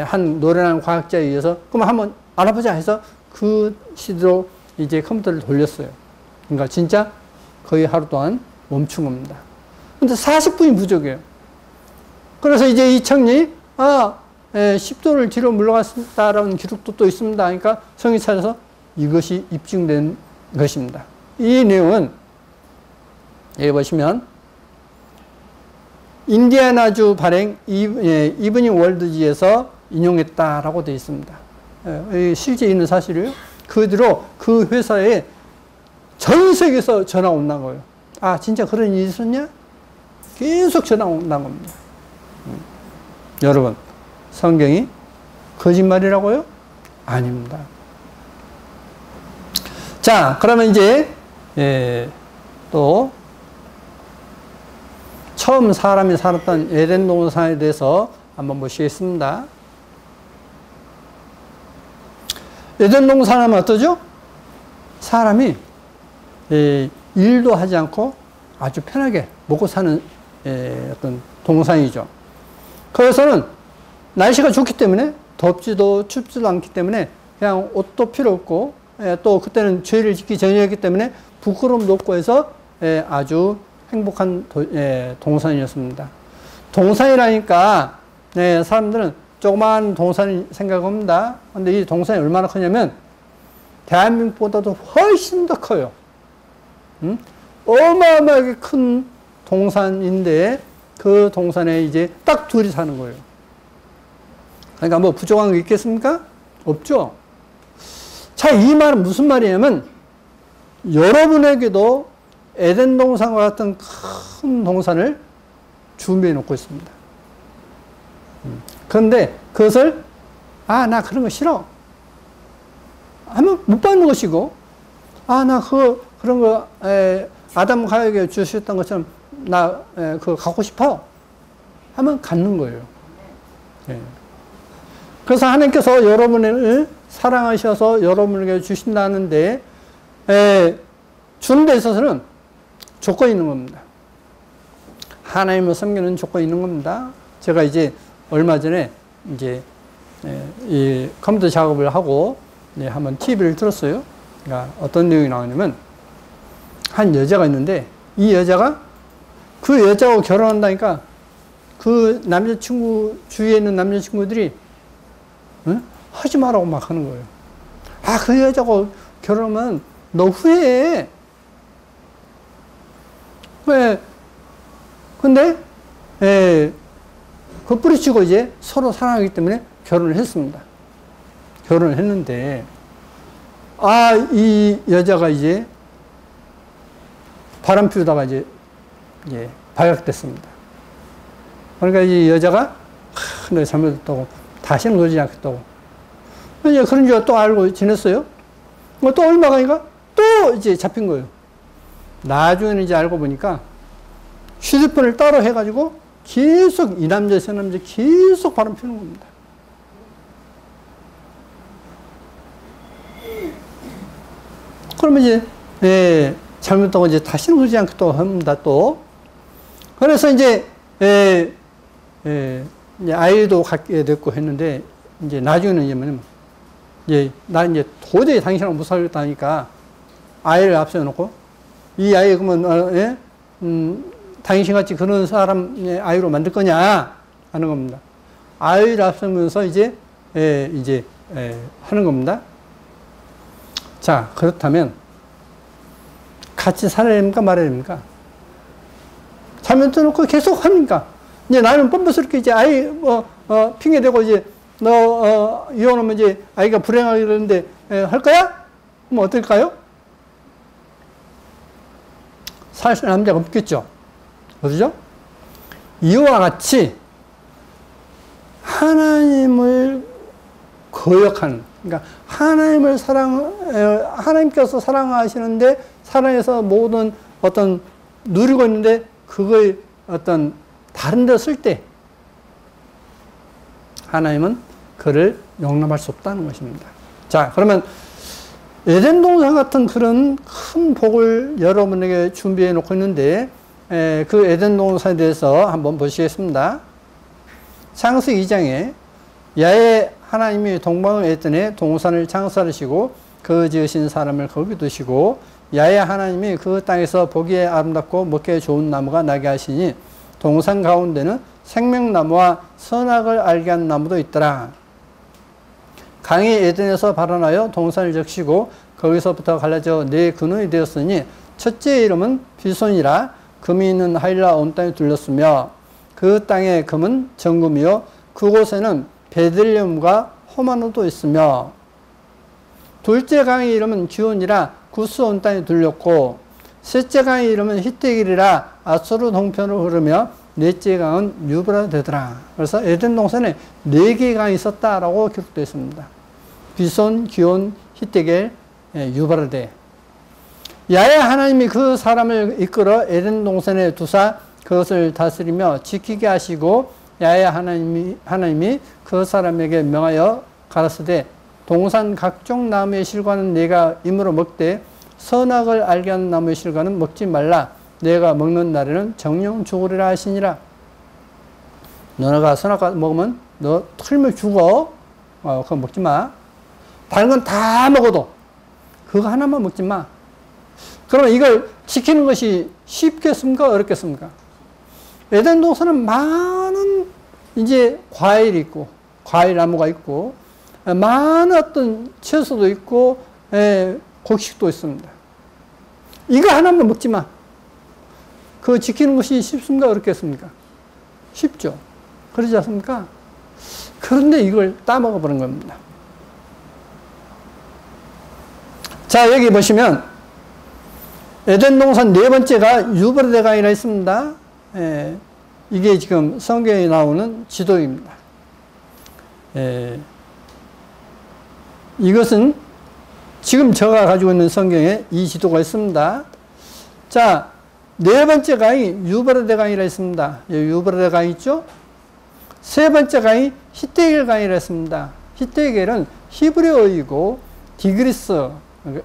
한 노련한 과학자에 의해서 그럼 한번 알아보자 해서 그 시대로 이제 컴퓨터를 돌렸어요. 그러니까 진짜 거의 하루 동안 멈춘 겁니다. 근데 40분이 부족해요. 그래서 이제 이 청년이 10도를 뒤로 물러갔다라는 기록도 또 있습니다. 그러니까 성이 찾아서 이것이 입증된 것입니다. 이 내용은 여기 보시면 인디애나주 발행 이브닝 월드지에서 인용했다라고 되어 있습니다. 실제 있는 사실이에요. 그 뒤로 그 회사에 전 세계에서 전화 온다는 거예요. 진짜 그런 일이 있었냐? 계속 전화 온다는 겁니다. 여러분, 성경이 거짓말이라고요? 아닙니다. 자, 그러면 이제 또 처음 사람이 살았던 에덴 동산에 대해서 한번 보시겠습니다. 에덴 동산하면 어떠죠? 사람이 일도 하지 않고 아주 편하게 먹고 사는 어떤 동산이죠. 거기서는 날씨가 좋기 때문에 덥지도 춥지도 않기 때문에 그냥 옷도 필요 없고 또 그때는 죄를 짓기 전이었기 때문에 부끄러움도 없고 해서 아주 행복한 동산이었습니다. 동산이라니까 사람들은 조그마한 동산이 생각합니다. 근데 이 동산이 얼마나 크냐면 대한민국보다도 훨씬 더 커요. 어마어마하게 큰 동산인데 그 동산에 이제 딱 둘이 사는 거예요. 그러니까 뭐 부족한 게 있겠습니까? 없죠. 자, 이 말은 무슨 말이냐면 여러분에게도 에덴 동산과 같은 큰 동산을 준비해 놓고 있습니다. 그런데 그것을 나 그런 거 싫어 하면 못 받는 것이고, 나 그런 거 아담 가에게 주셨던 것처럼 나 그거 갖고 싶어 하면 갖는 거예요. 그래서 하나님께서 여러분을 사랑하셔서 여러분에게 주신다는데 주는 데 있어서는 조건이 있는 겁니다. 하나님을 섬기는 조건이 있는 겁니다. 제가 이제 얼마 전에 이제 이 컴퓨터 작업을 하고 한번 TV를 들었어요. 그러니까 어떤 내용이 나오냐면 한 여자가 있는데 이 여자가 그 여자하고 결혼한다니까 그 남자친구 주위에 있는 남자친구들이 하지 말라고 막 하는 거예요. 그 여자하고 결혼하면 너 후회해. 왜? 근데 그 뿌리치고 이제 서로 사랑하기 때문에 결혼을 했습니다. 결혼을 했는데 이 여자가 이제 바람 피우다가 이제 발각됐습니다. 그러니까 이 여자가 내가 잘못했다고 다시는 그러지 않겠다고 이제 그런 줄 또 알고 지냈어요. 또 얼마 가니까 또 이제 잡힌 거예요. 나중에는 이제 알고 보니까 휴대폰을 따로 해가지고 계속 이 남자 저 남자 계속 바람 피우는 겁니다. 그러면 이제 잘못하고 이제 다시는 그러지 않겠다고 합니다. 또 그래서 이제 아이도 갖게 됐고 했는데 이제 나중에는 이제 뭐냐면 나 이제 도저히 당신하고 못 살겠다 하니까 아이를 앞세워 놓고 이 아이 그러면 당신같이 그런 사람의 아이로 만들 거냐 하는 겁니다. 아이를 앞세우면서 이제 하는 겁니다. 자, 그렇다면 같이 살아야 됩니까 말아야 됩니까? 잘못해놓고 계속 합니까? 이제 나는 뻔뻔스럽게 이제 아이 핑계대고 이제 너 이혼하면 이제 아이가 불행하게 되는데 할 거야? 그럼 어떨까요? 살 남자가 없겠죠. 그렇죠? 이와 같이 하나님을 거역하는, 그러니까 하나님께서 사랑하시는데 사랑해서 모든 어떤 누리고 있는데 그거에 어떤 다른 데 쓸 때 하나님은 그를 용납할 수 없다는 것입니다. 자, 그러면 에덴 동산 같은 그런 큰 복을 여러분에게 준비해 놓고 있는데 그 에덴 동산에 대해서 한번 보시겠습니다. 창세기 2장에 야훼 하나님이 동방을 에덴에 동산을 창설하시고 그 지으신 사람을 거기 두시고 야훼 하나님이 그 땅에서 보기에 아름답고 먹기에 좋은 나무가 나게 하시니 동산 가운데는 생명나무와 선악을 알게 하는 나무도 있더라. 강이 에덴에서 발원하여 동산을 적시고 거기서부터 갈라져 네 근원이 되었으니 첫째 이름은 비손이라 금이 있는 하일라 온 땅에 둘렀으며 그 땅의 금은 정금이요 그곳에는 베들레헴과 호마노도 있으며 둘째 강의 이름은 기온이라 구스 온 땅에 둘렸고 셋째 강의 이름은 히데길이라 아소르 동편으로 흐르며 넷째 강은 유브라 되더라. 그래서 에덴 동산에 4개의 강이 있었다라고 기록되어 있습니다. 비손, 기온, 히데겔, 유바르데. 야훼 하나님이 그 사람을 이끌어 에덴 동산에 두사 그것을 다스리며 지키게 하시고 야훼 하나님이 그 사람에게 명하여 가라사대 동산 각종 나무의 실과는 내가 임으로 먹되 선악을 알게 하는 나무의 실과는 먹지 말라. 내가 먹는 날에는 정령 죽으리라 하시니라. 너네가 선악과 먹으면 너 틀면 죽어. 그거 먹지 마. 다른 건 다 먹어도 그거 하나만 먹지 마. 그러면 이걸 지키는 것이 쉽겠습니까? 어렵겠습니까? 에덴 동산은 많은 이제 과일이 있고, 과일 나무가 있고, 많은 어떤 채소도 있고, 곡식도 있습니다. 이거 하나만 먹지 마. 그거 지키는 것이 쉽습니까? 어렵겠습니까? 쉽죠. 그러지 않습니까? 그런데 이걸 따먹어버린 겁니다. 자, 여기 보시면, 에덴 동산 네 번째가 유브라데 강이라 했습니다. 이게 지금 성경에 나오는 지도입니다. 이것은 지금 제가 가지고 있는 성경에 이 지도가 있습니다. 자, 네 번째 강이 유브라데 강이라 했습니다. 유브라데 강 있죠? 세 번째 강이 히데겔 강이라 했습니다. 히데겔은 히브리어이고 디그리스,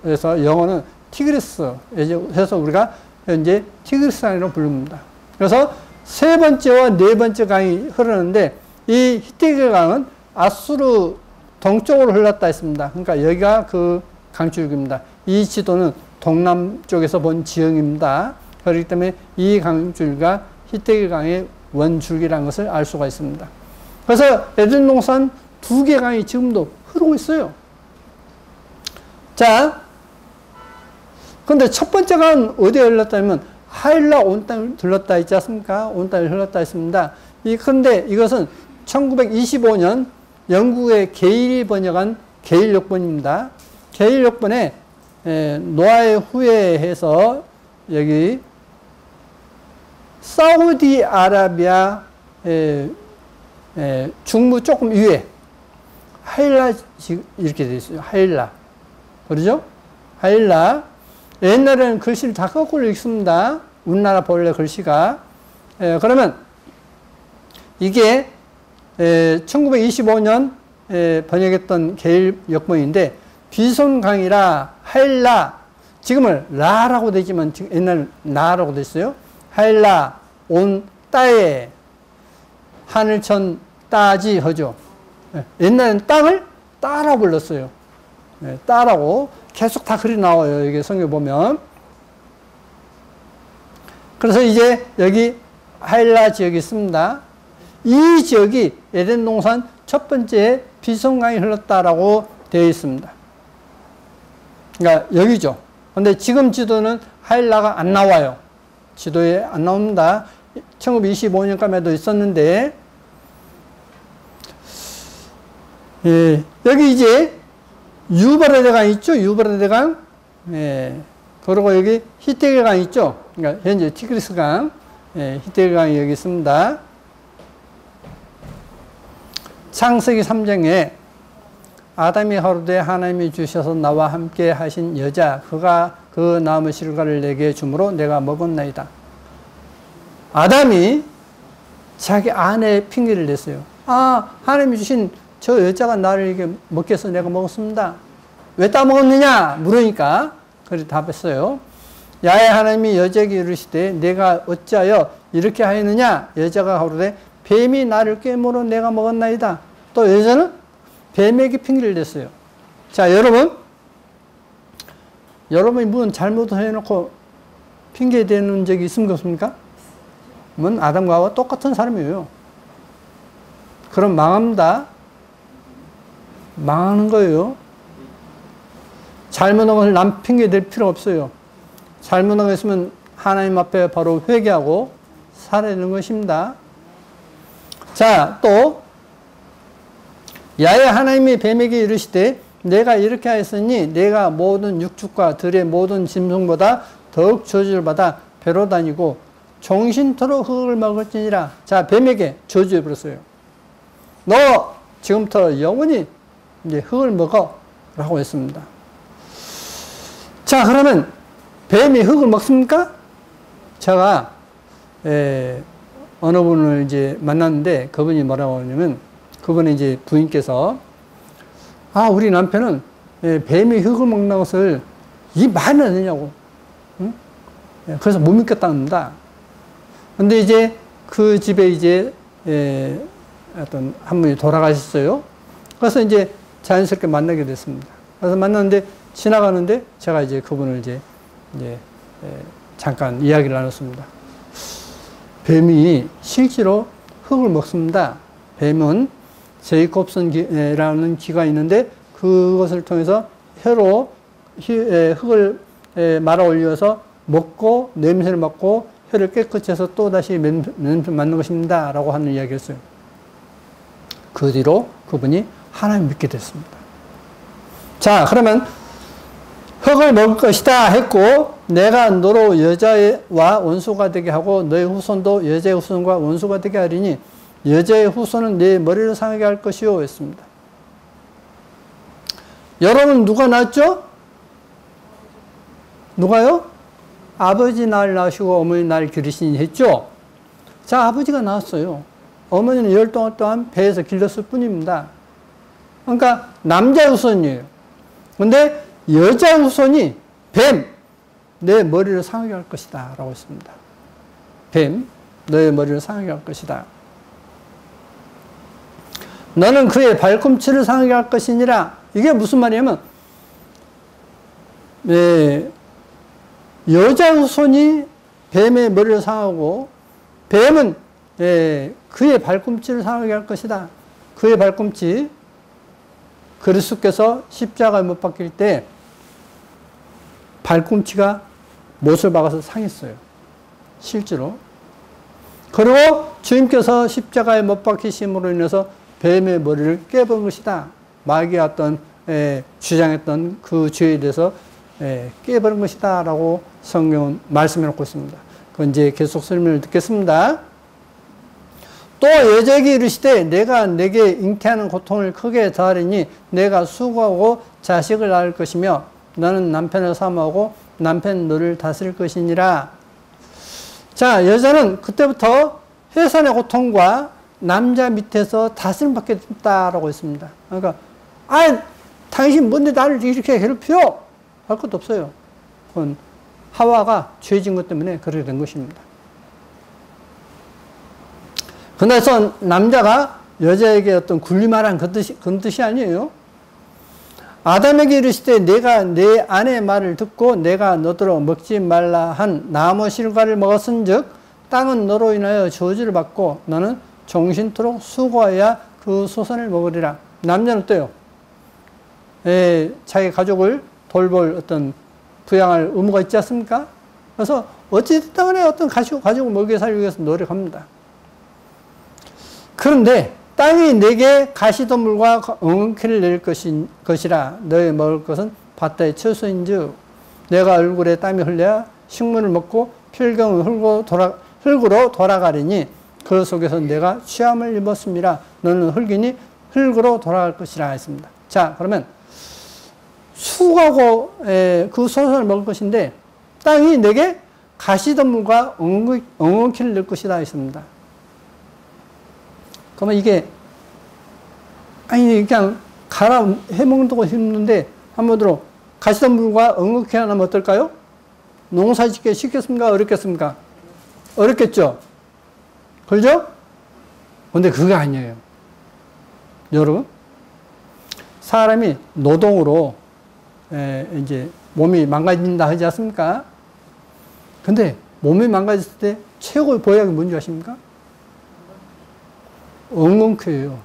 그래서 영어는 티그리스 해서 우리가 현재 티그리스 강이라고 부릅니다. 그래서 세 번째와 네 번째 강이 흐르는데 이 히데겔 강은 아수르 동쪽으로 흘렀다 했습니다. 그러니까 여기가 그 강줄기입니다. 이 지도는 동남쪽에서 본 지형입니다. 그렇기 때문에 이 강줄기가 히데겔 강의 원줄기라는 것을 알 수가 있습니다. 그래서 에덴 동산 두 개 강이 지금도 흐르고 있어요. 자, 근데 첫 번째 강은 어디에 흘렀다면 하일라 온 땅을 들렀다 했지 않습니까? 온 땅을 흘렀다 했습니다. 그런데 이것은 1925년 영국의 게일이 번역한 게일 역본입니다. 게일 역본에 노아의 후에 해서 여기 사우디아라비아 중부 조금 위에 하일라 이렇게 되어 있어요. 하일라. 그러죠? 하일라. 옛날에는 글씨를 다 거꾸로 읽습니다. 우리나라 본래 글씨가. 그러면 이게 1925년 번역했던 게일 역본인데 비손강이라 하일라, 지금은 라라고 되지만 옛날에는 나라고 됐어요. 하일라 온 따에 하늘천 따지 하죠. 옛날에는 땅을 따라고 불렀어요. 따라고 계속 다 글이 나와요. 이게 성경 보면. 그래서 이제 여기 하일라 지역이 있습니다. 이 지역이 에덴 동산 첫 번째 비손강이 흘렀다라고 되어 있습니다. 그러니까 여기죠. 근데 지금 지도는 하일라가 안 나와요. 지도에 안 나옵니다. 1925년까지도 있었는데, 여기 이제 유브라데 강 있죠? 유브라데 강. 그리고 여기 히데겔 강 있죠? 그러니까 현재 티그리스 강. 히데겔 강이 여기 있습니다. 창세기 3장에 아담이 하루되 하나님이 주셔서 나와 함께 하신 여자, 그가 그 나무 실과를 내게 주므로 내가 먹었나이다. 아담이 자기 아내의 핑계를 냈어요. 아, 하나님이 주신 저 여자가 나를 이렇게 먹게 해서 내가 먹었습니다. 왜 따먹었느냐? 물으니까 그렇게 답했어요. 야훼 하나님이 여자에게 이르시되 내가 어찌하여 이렇게 하였느냐? 여자가 하루되 뱀이 나를 깨물어 내가 먹었나이다. 또 여자는 뱀에게 핑계를 냈어요. 자, 여러분이 무슨 잘못을 해놓고 핑계 대는 적이 있습니까? 없습니까? 뭐 아담과 똑같은 사람이에요. 그럼 망합니다. 망하는 거예요. 잘못한 것을 남 핑계 댈 필요 없어요. 잘못한 거 있으면 하나님 앞에 바로 회개하고 살아야 되는 것입니다. 자, 또 야훼 하나님이 뱀에게 이르시되 내가 이렇게 하였으니 내가 모든 육축과 들의 모든 짐승보다 더욱 저주를 받아 배로 다니고 종신토록 흙을 먹을지니라. 자, 뱀에게 저주해 버렸어요. 너 지금부터 영원히 이제 흙을 먹어 라고 했습니다. 자, 그러면 뱀이 흙을 먹습니까? 제가 어느 분을 이제 만났는데 그분이 뭐라고 하냐면, 그분의 이제 부인께서 우리 남편은 뱀이 흙을 먹는 것을 이 말이 안 되냐고. 응? 그래서 못 믿겠답니다. 근데 이제 그 집에 이제 어떤 한 분이 돌아가셨어요. 그래서 이제 자연스럽게 만나게 됐습니다. 그래서 만났는데 지나가는데 제가 이제 그분을 이제 잠깐 이야기를 나눴습니다. 뱀이 실제로 흙을 먹습니다. 뱀은 제이콥슨이라는 기가 있는데 그것을 통해서 혀로 흙을 말아 올려서 먹고 냄새를 맡고 혀를 깨끗이 해서 또 다시 냄새 맡는 것입니다. 라고 하는 이야기를 했어요. 그 뒤로 그분이 하나님을 믿게 됐습니다. 자, 그러면 흙을 먹을 것이다 했고, 내가 너로 여자와 원수가 되게 하고 너의 후손도 여자의 후손과 원수가 되게 하리니 여자의 후손은 내 머리를 상하게 할 것이요 했습니다. 여러분 누가 낳았죠? 누가요? 아버지 날 낳으시고 어머니 날 기르시니 했죠? 자, 아버지가 낳았어요. 어머니는 10동안 동안 배에서 길렀을 뿐입니다. 그러니까 남자 후손이에요. 근데 여자 후손이 뱀, 내 머리를 상하게 할 것이다 라고 했습니다. 뱀, 너의 머리를 상하게 할 것이다. 너는 그의 발꿈치를 상하게 할 것이니라. 이게 무슨 말이냐면, 여자 후손이 뱀의 머리를 상하고 뱀은 그의 발꿈치를 상하게 할 것이다. 그의 발꿈치, 그리스도께서 십자가에 못 박힐 때 발꿈치가 못을 박아서 상했어요. 실제로. 그리고 주님께서 십자가에 못 박히심으로 인해서 뱀의 머리를 깨버린 것이다. 마귀가 어떤 주장했던 그 죄에 대해서 깨버린 것이다 라고 성경은 말씀해 놓고 있습니다. 그건 이제 계속 설명을 듣겠습니다. 또 여자에게 이르시되 내가 내게 잉태하는 고통을 크게 더하리니 내가 수고하고 자식을 낳을 것이며 너는 남편을 사모하고 남편 너를 다스릴 것이니라. 자, 여자는 그때부터 해산의 고통과 남자 밑에서 다스림 받게 됐다라고 했습니다. 그러니까 당신 뭔데 나를 이렇게 괴롭혀? 할 것도 없어요. 그건 하와가 죄진 것 때문에 그렇게 된 것입니다. 그래서 남자가 여자에게 어떤 군림하라는 그런 뜻이 아니에요. 아담에게 이르시되 내가 내 아내의 말을 듣고 내가 너더러 먹지 말라 한 나무 실과를 먹었은즉 땅은 너로 인하여 저주를 받고 너는 종신토록 수고하여야 그 소산을 먹으리라. 남자는 어때요? 자기 가족을 돌볼 어떤 부양할 의무가 있지 않습니까? 그래서 어찌됐든 간에 어떤 가족을 먹여 살기 위해서 노력합니다. 그런데 땅이 내게 가시덤불과 엉겅퀴를 낼 것이라. 너의 먹을 것은 바다의 채소인즉 내가 얼굴에 땀이 흘려야 식물을 먹고 필경을 흙으로 돌아가리니 그 속에서 내가 취함을 입었음이라. 너는 흙이니 흙으로 돌아갈 것이라 했습니다. 자, 그러면 수고하고 그 소산을 먹을 것인데 땅이 내게 가시덤불과 엉겅퀴를 낼 것이다 했습니다. 그러면 이게 그냥 갈아 해먹는다고 힘든데 한마디로 가시덤불과 엉겅퀴 하나면 어떨까요? 농사 짓기 쉽겠습니까? 어렵겠습니까? 어렵겠죠? 그렇죠? 근데 그게 아니에요. 여러분, 사람이 노동으로 이제 몸이 망가진다 하지 않습니까? 근데 몸이 망가졌을 때 최고의 보약이 뭔지 아십니까? 엉겅퀴예요.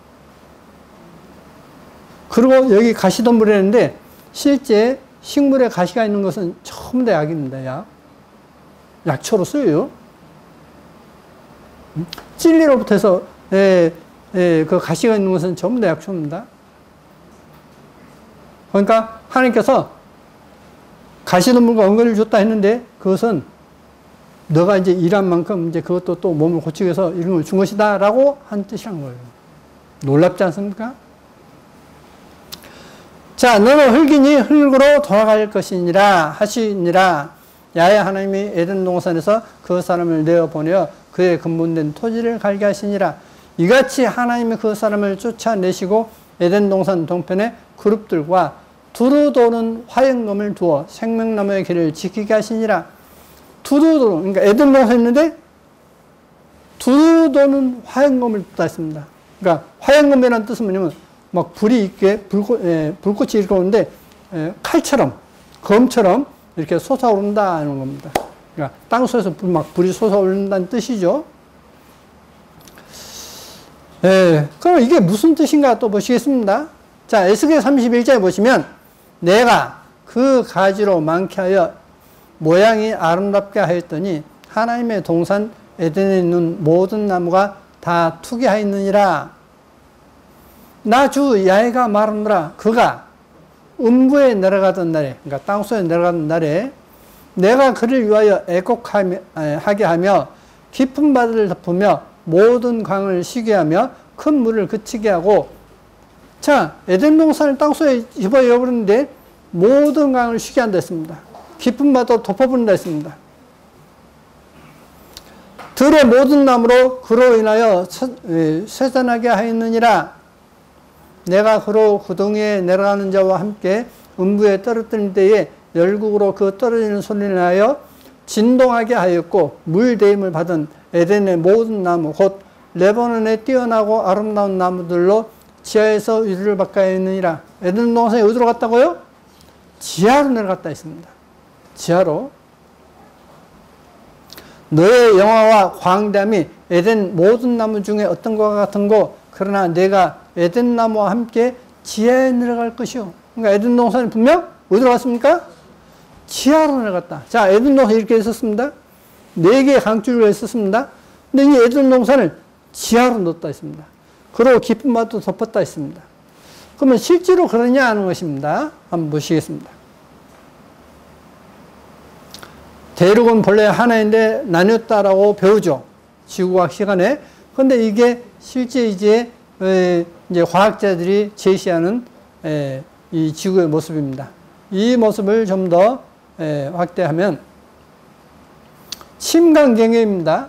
그리고 여기 가시덤불이라는데 실제 식물에 가시가 있는 것은 전부 다 약입니다. 약초로 쓰여요. 찔리로부터 해서 그 가시가 있는 것은 전부 다 약초입니다. 그러니까 하나님께서 가시덤불과 엉겅퀴를 줬다 했는데 그것은 너가 이제 일한 만큼 이제 그것도 또 몸을 고치기 위해서 이런 걸 준 것이다 라고 한 뜻이란 거예요. 놀랍지 않습니까? 자, 너는 흙이니 흙으로 돌아갈 것이니라 하시니라. 야훼 하나님이 에덴 동산에서 그 사람을 내어보내어 그의 근본된 토지를 갈게 하시니라. 이같이 하나님이 그 사람을 쫓아내시고 에덴 동산 동편에 그룹들과 두루 도는 화영검을 두어 생명나무의 길을 지키게 하시니라. 두루 도는, 그러니까 에덴 동산에 있는데 두루 도는 화영검을 뒀다 했습니다. 그러니까 화영검이라는 뜻은 뭐냐면 막 불이 있게 불꽃이 이렇게 오는데 칼처럼 검처럼 이렇게 솟아오른다는 겁니다. 그러니까 땅속에서 막 불이 솟아오른다는 뜻이죠. 그럼 이게 무슨 뜻인가 또 보시겠습니다. 자, 에스겔 31장에 보시면 내가 그 가지로 많게 하여 모양이 아름답게 하였더니 하나님의 동산 에덴에 있는 모든 나무가 다 투기하였느니라. 나 주 야훼가 말하노라. 그가 음부에 내려가던 날에, 그러니까 땅속에 내려가던 날에 내가 그를 위하여 애곡하게 하며 깊은 바다를 덮으며 모든 강을 쉬게 하며 큰 물을 그치게 하고. 자, 에덴 동산을 땅속에 집어넣어버렸는데 모든 강을 쉬게 한다 했습니다. 깊은 바다로 덮어버린다 했습니다. 들의 모든 나무로 그로 인하여 쇠잔하게 하였느니라. 내가 그로 구덩이에 내려가는 자와 함께 음부에 떨어뜨린 때에 열국으로 그 떨어지는 소리를 하여 진동하게 하였고 물대임을 받은 에덴의 모든 나무 곧 레바논에 뛰어나고 아름다운 나무들로 지하에서 위를 바꿔했느니라. 에덴 동산에 어디로 갔다고요? 지하로 내려갔다 했습니다. 지하로. 너의 영화와 광대함이 에덴 모든 나무 중에 어떤 것과 같은고 그러나 내가 에덴 나무와 함께 지하에 내려갈 것이요. 그러니까 에덴 동산이 분명 어디로 갔습니까? 지하로 내려갔다. 자, 에덴 동산 이렇게 있었습니다. 4개의 강줄기가 있었습니다. 근데 이 에덴 동산을 지하로 넣었다 했습니다. 그리고 깊은 바다도 덮었다 했습니다. 그러면 실제로 그러냐 하는 것입니다. 한번 보시겠습니다. 대륙은 본래 하나인데 나뉘었다라고 배우죠. 지구과학 시간에. 그런데 이게 실제 이제 과학자들이 제시하는 이 지구의 모습입니다. 이 모습을 좀 더 확대하면 침강경계입니다.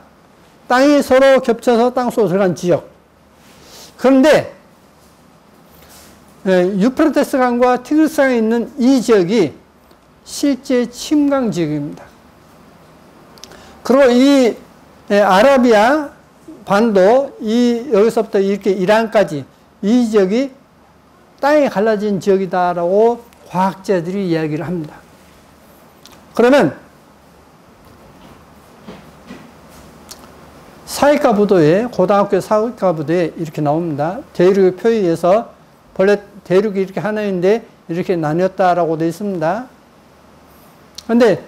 땅이 서로 겹쳐서 땅속으로 들어간 지역. 그런데 유프라테스 강과 티그리스 강에 있는 이 지역이 실제 침강 지역입니다. 그리고 이 아라비아 반도 여기서부터 이렇게 이란까지 이 지역이 땅이 갈라진 지역이다라고 과학자들이 이야기를 합니다. 그러면 사회과 부도에, 고등학교 사회과 부도에 이렇게 나옵니다. 대륙의 표에 의해서 본래 대륙이 이렇게 하나인데 이렇게 나뉘었다라고 되어 있습니다. 그런데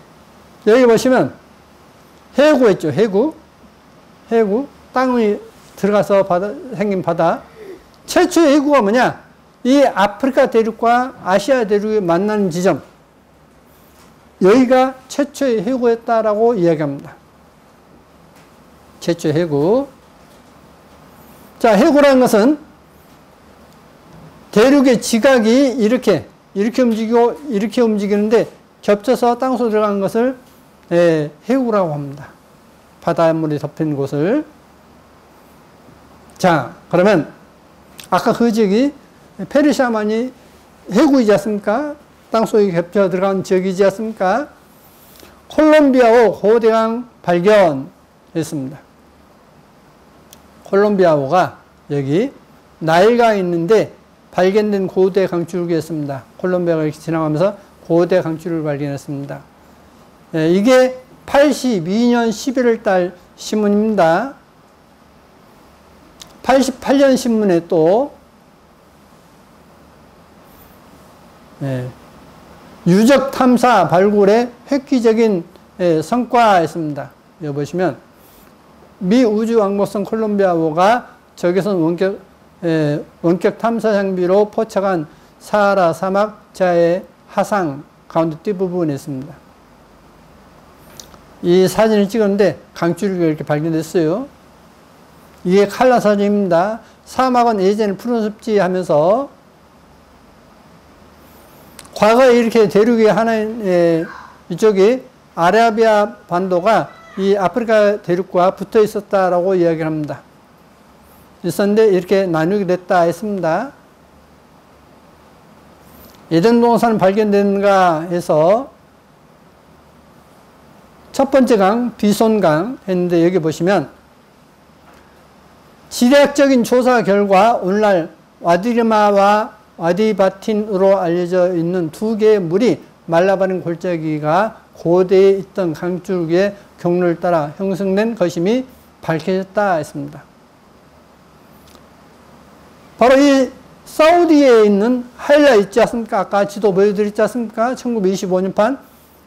여기 보시면 해구 있죠. 해구. 땅이 들어가서 생긴 바다. 최초의 해구가 뭐냐? 이 아프리카 대륙과 아시아 대륙이 만나는 지점. 여기가 최초의 해구였다라고 이야기합니다. 최초의 해구. 자, 해구라는 것은 대륙의 지각이 이렇게 움직이고 이렇게 움직이는데 겹쳐서 땅속으로 들어가는 것을 해구라고 합니다. 바닷물이 덮인 곳을. 자, 그러면 아까 그 지역이 페르시아만이 해구이지 않습니까? 땅속에 겹쳐 들어간 지역이지 않습니까? 콜롬비아호 고대강 발견했습니다. 콜롬비아호가 여기 나일강이 있는데 발견된 고대 강줄기였습니다. 콜롬비아가 이렇게 지나가면서 고대 강줄기를 발견했습니다. 이게 82년 11월 달 신문입니다. 88년 신문에 또 유적 탐사 발굴의 획기적인 성과였습니다. 여기 보시면 미 우주왕복선 콜롬비아호가 적외선 원격 탐사 장비로 포착한 사하라 사막자의 하상 가운데 뒷부분에 있습니다. 이 사진을 찍었는데 강줄기가 이렇게 발견됐어요. 이게 칼라 사진입니다. 사막은 예전에 푸른 습지 하면서 과거에 이렇게 대륙이 하나의 이쪽이 아라비아 반도가 이 아프리카 대륙과 붙어 있었다라고 이야기를 합니다. 있었는데 이렇게 나누게 됐다 했습니다. 에덴 동산은 발견됐는가 해서 첫 번째 강, 비손강 했는데 여기 보시면 지리학적인 조사 결과 오늘날 와디르마와 와디바틴으로 알려져 있는 두 개의 물이 말라버린 골짜기가 고대에 있던 강줄기의 경로를 따라 형성된 것임이 밝혀졌다 했습니다. 바로 이 사우디에 있는 하일라 있지 않습니까? 아까 지도 보여드렸지 않습니까? 1925년판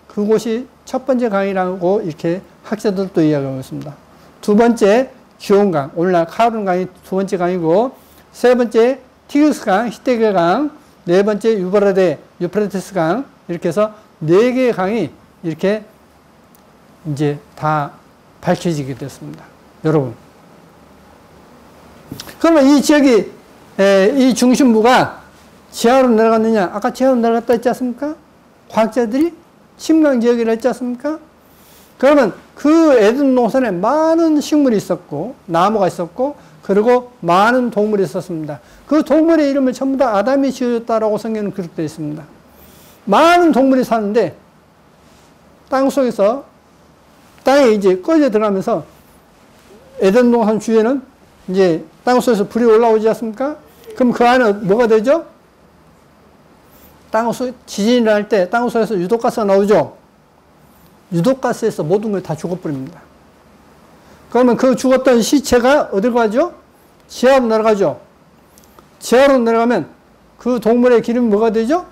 그곳이 첫 번째 강이라고 이렇게 학자들도 이야기하고 있습니다. 두 번째 기온강, 오늘날 카룬 강이 두 번째 강이고, 세 번째 티그리스 강, 히데겔 강, 네 번째 유프라테스 강, 이렇게 해서 네 개의 강이 이렇게 이제 다 밝혀지게 됐습니다. 여러분. 그러면 이 지역이, 이 중심부가 지하로 내려갔느냐? 아까 지하로 내려갔다 했지 않습니까? 과학자들이 침강 지역이라 했지 않습니까? 그러면 그 에덴 동산에 많은 식물이 있었고, 나무가 있었고, 그리고 많은 동물이 있었습니다. 그 동물의 이름을 전부 다 아담이 지어줬다라고 성경은 기록되어 있습니다. 많은 동물이 사는데, 땅 속에서, 땅에 이제 꺼져 들어가면서, 에덴 동산 주위에는 이제 땅 속에서 불이 올라오지 않습니까? 그럼 그 안에 뭐가 되죠? 땅 속, 지진이 날 때 땅 속에서 유독가스가 나오죠? 유독가스에서 모든 걸 다 죽어버립니다. 그러면 그 죽었던 시체가 어디로 가죠? 지하로 내려가죠. 지하로 내려가면 그 동물의 기름이 뭐가 되죠?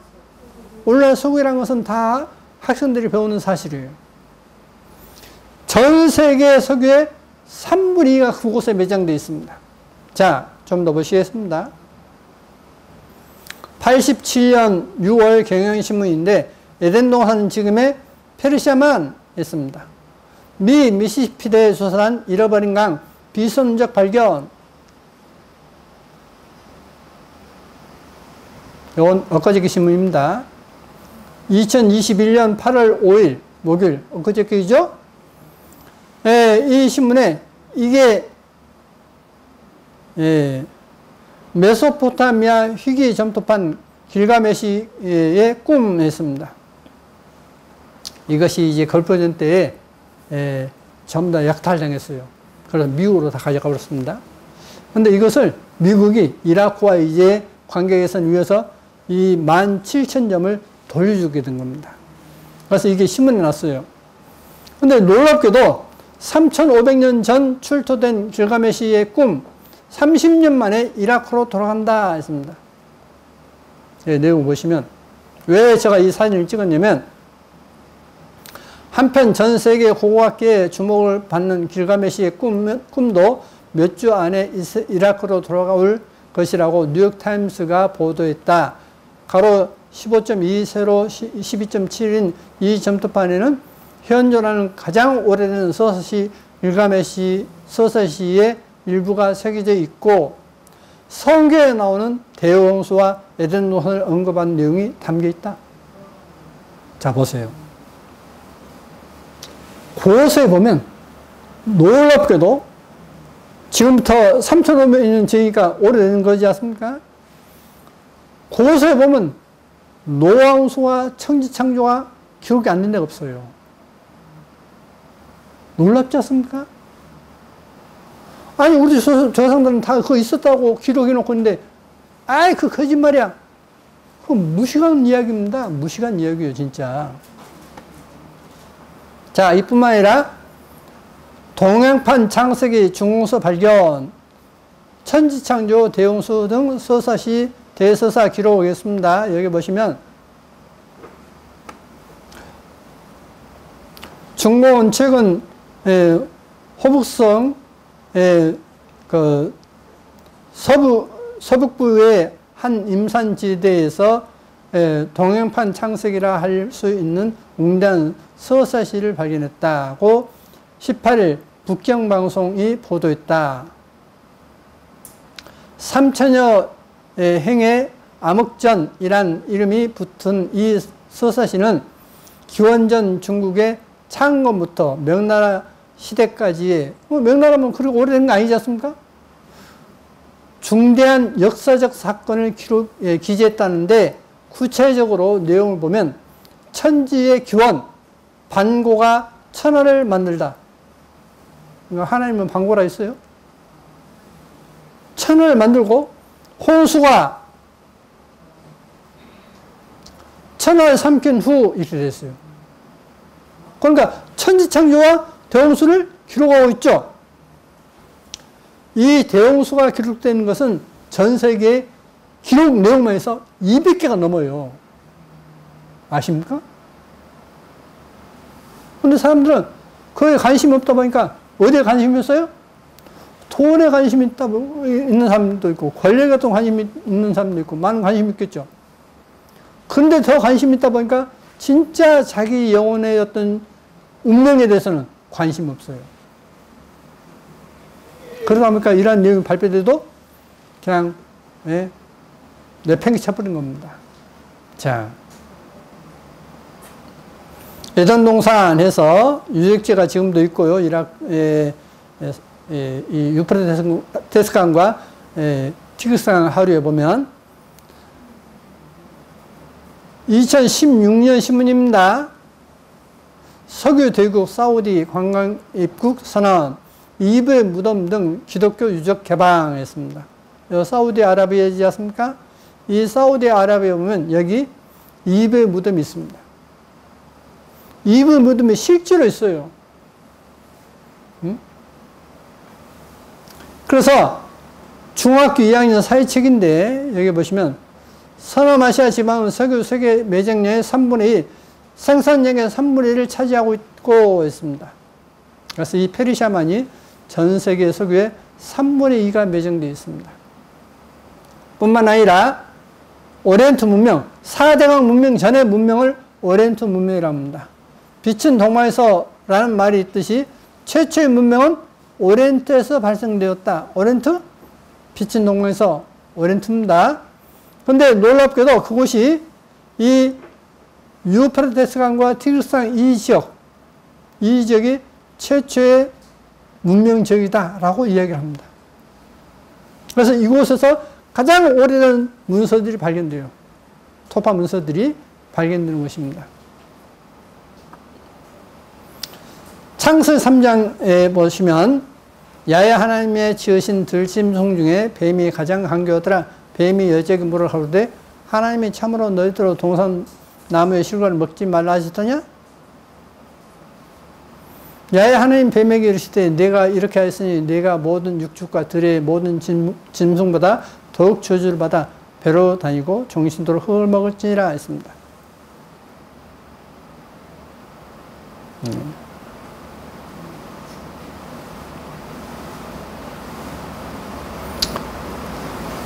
오늘날 석유라는 것은 다 학생들이 배우는 사실이에요. 전 세계 석유의 3분의 2가 그곳에 매장되어 있습니다. 자, 좀 더 보시겠습니다. 87년 6월 경향신문인데 에덴 동산은 지금의 페르시아만 있습니다. 미 미시시피대에 조사한 잃어버린 강 비선적 발견. 이건 엊그저께 신문입니다. 2021년 8월 5일 목요일 엊그저께죠? 이 신문에 이게 메소포타미아 희귀 점토판 길가메시의 꿈이었습니다. 이것이 이제 걸프전 때에 전부 다 약탈당했어요. 그래서 미국으로 다 가져가 버렸습니다. 그런데 이것을 미국이 이라크와 이제 관계 개선 위해서 이 17,000점을 돌려주게 된 겁니다. 그래서 이게 신문에 났어요. 근데 놀랍게도 3,500년 전 출토된 길가메시의 꿈 30년 만에 이라크로 돌아간다 했습니다. 내용 보시면 왜 제가 이 사진을 찍었냐면 한편 전 세계 고고학계에 주목을 받는 길가메시의 꿈도 몇 주 안에 이라크로 돌아올 것이라고 뉴욕타임스가 보도했다. 가로 15.2, 세로 12.7인 이 점토판에는 현존하는 가장 오래된 서서시 길가메시 서서시의 일부가 새겨져 있고 성경에 나오는 대홍수와 에덴 동산을 언급한 내용이 담겨 있다. 자, 보세요. 그곳에 보면 놀랍게도 지금부터 3,500년 전이니까 오래된 거지 않습니까? 그곳에 보면 노아홍수와 천지창조가 기록이 안 된 데가 없어요. 놀랍지 않습니까? 아니, 우리 조상들은 다 그거 있었다고 기록해놓고 있는데, 아이, 그 거짓말이야. 그 무시간 이야기입니다. 무시간 이야기예요, 진짜. 자, 이뿐만 아니라 동양판 창세기 중홍서 발견, 천지창조, 대홍수 등 서사시, 대서사 기록하겠습니다. 여기 보시면 중공은 최근 호북성 그 서북부의 한 임산지대에서 동양판 창세기라 할 수 있는 웅대한 서사시를 발견했다고 18일 북경방송이 보도했다. 3천여 행의 암흑전이란 이름이 붙은 이 서사시는 기원전 중국의 창건부터 명나라 시대까지의, 명나라면 그렇게 오래된 거 아니지 않습니까? 중대한 역사적 사건을 기재했다는데 구체적으로 내용을 보면 천지의 기원, 반고가 천하를 만들다. 그러니까 하나님은 반고라 했어요. 천하를 만들고 홍수가 천하를 삼킨 후 이렇게 됐어요. 그러니까 천지창조와 대홍수를 기록하고 있죠. 이 대홍수가 기록되는 것은 전 세계 기록 내용만 해서 200개가 넘어요. 아십니까? 근데 사람들은 그에 관심이 없다 보니까 어디에 관심이 있어요? 돈에 관심이 있는 사람도 있고, 권력에 어떤 관심이 있는 사람도 있고, 많은 관심이 있겠죠. 근데 더 관심이 있다 보니까 진짜 자기 영혼의 어떤 운명에 대해서는 관심이 없어요. 그러다 보니까 이러한 내용이 발표돼도 그냥 내팽개 쳐버린 겁니다. 자, 에덴동산에서 유적지가 지금도 있고요. 이 유프라테스 강과 티그리스 강 하류에 보면 2016년 신문입니다. 석유 대국 사우디 관광 입국 선언, 이브의 무덤 등 기독교 유적 개방했습니다. 사우디아라비아지 않습니까? 이 사우디아라비아에 보면 여기 이브의 무덤이 있습니다. 이브의 무덤이 실제로 있어요. 응? 그래서 중학교 2학년 사회책인데 여기 보시면 서남아시아 지방은 석유 세계 매장량의 3분의 1, 생산량의 3분의 1을 차지하고 있고 있습니다. 그래서 이 페르시아만이 전 세계 석유의 3분의 2가 매장되어 있습니다. 뿐만 아니라 오리엔트 문명, 4대강 문명 전의 문명을 오리엔트 문명이라고 합니다. 빛은 동방에서라는 말이 있듯이 최초의 문명은 오리엔트에서 발생되었다. 오리엔트? 빛은 동방에서 오리엔트입니다. 그런데 놀랍게도 그곳이 이 유프라테스 강과 티그리스 강 이 지역이 최초의 문명 지역이다라고 이야기를 합니다. 그래서 이곳에서 가장 오래된 문서들이 발견돼요. 토파 문서들이 발견되는 것입니다. 창세 3장에 보시면 야훼 하나님의 지으신 들짐승 중에 뱀이 가장 강교하더라. 뱀이 여자에게 물을 가로되 하나님이 참으로 너희들로 동산 나무의 실과를 먹지 말라 하시더냐? 야훼 하나님 뱀에게 이르시되 내가 이렇게 하였으니 내가 모든 육축과 들의 모든 짐승보다 더욱 저주를 받아 배로 다니고 종신도로 흙을 먹을지니라 했습니다.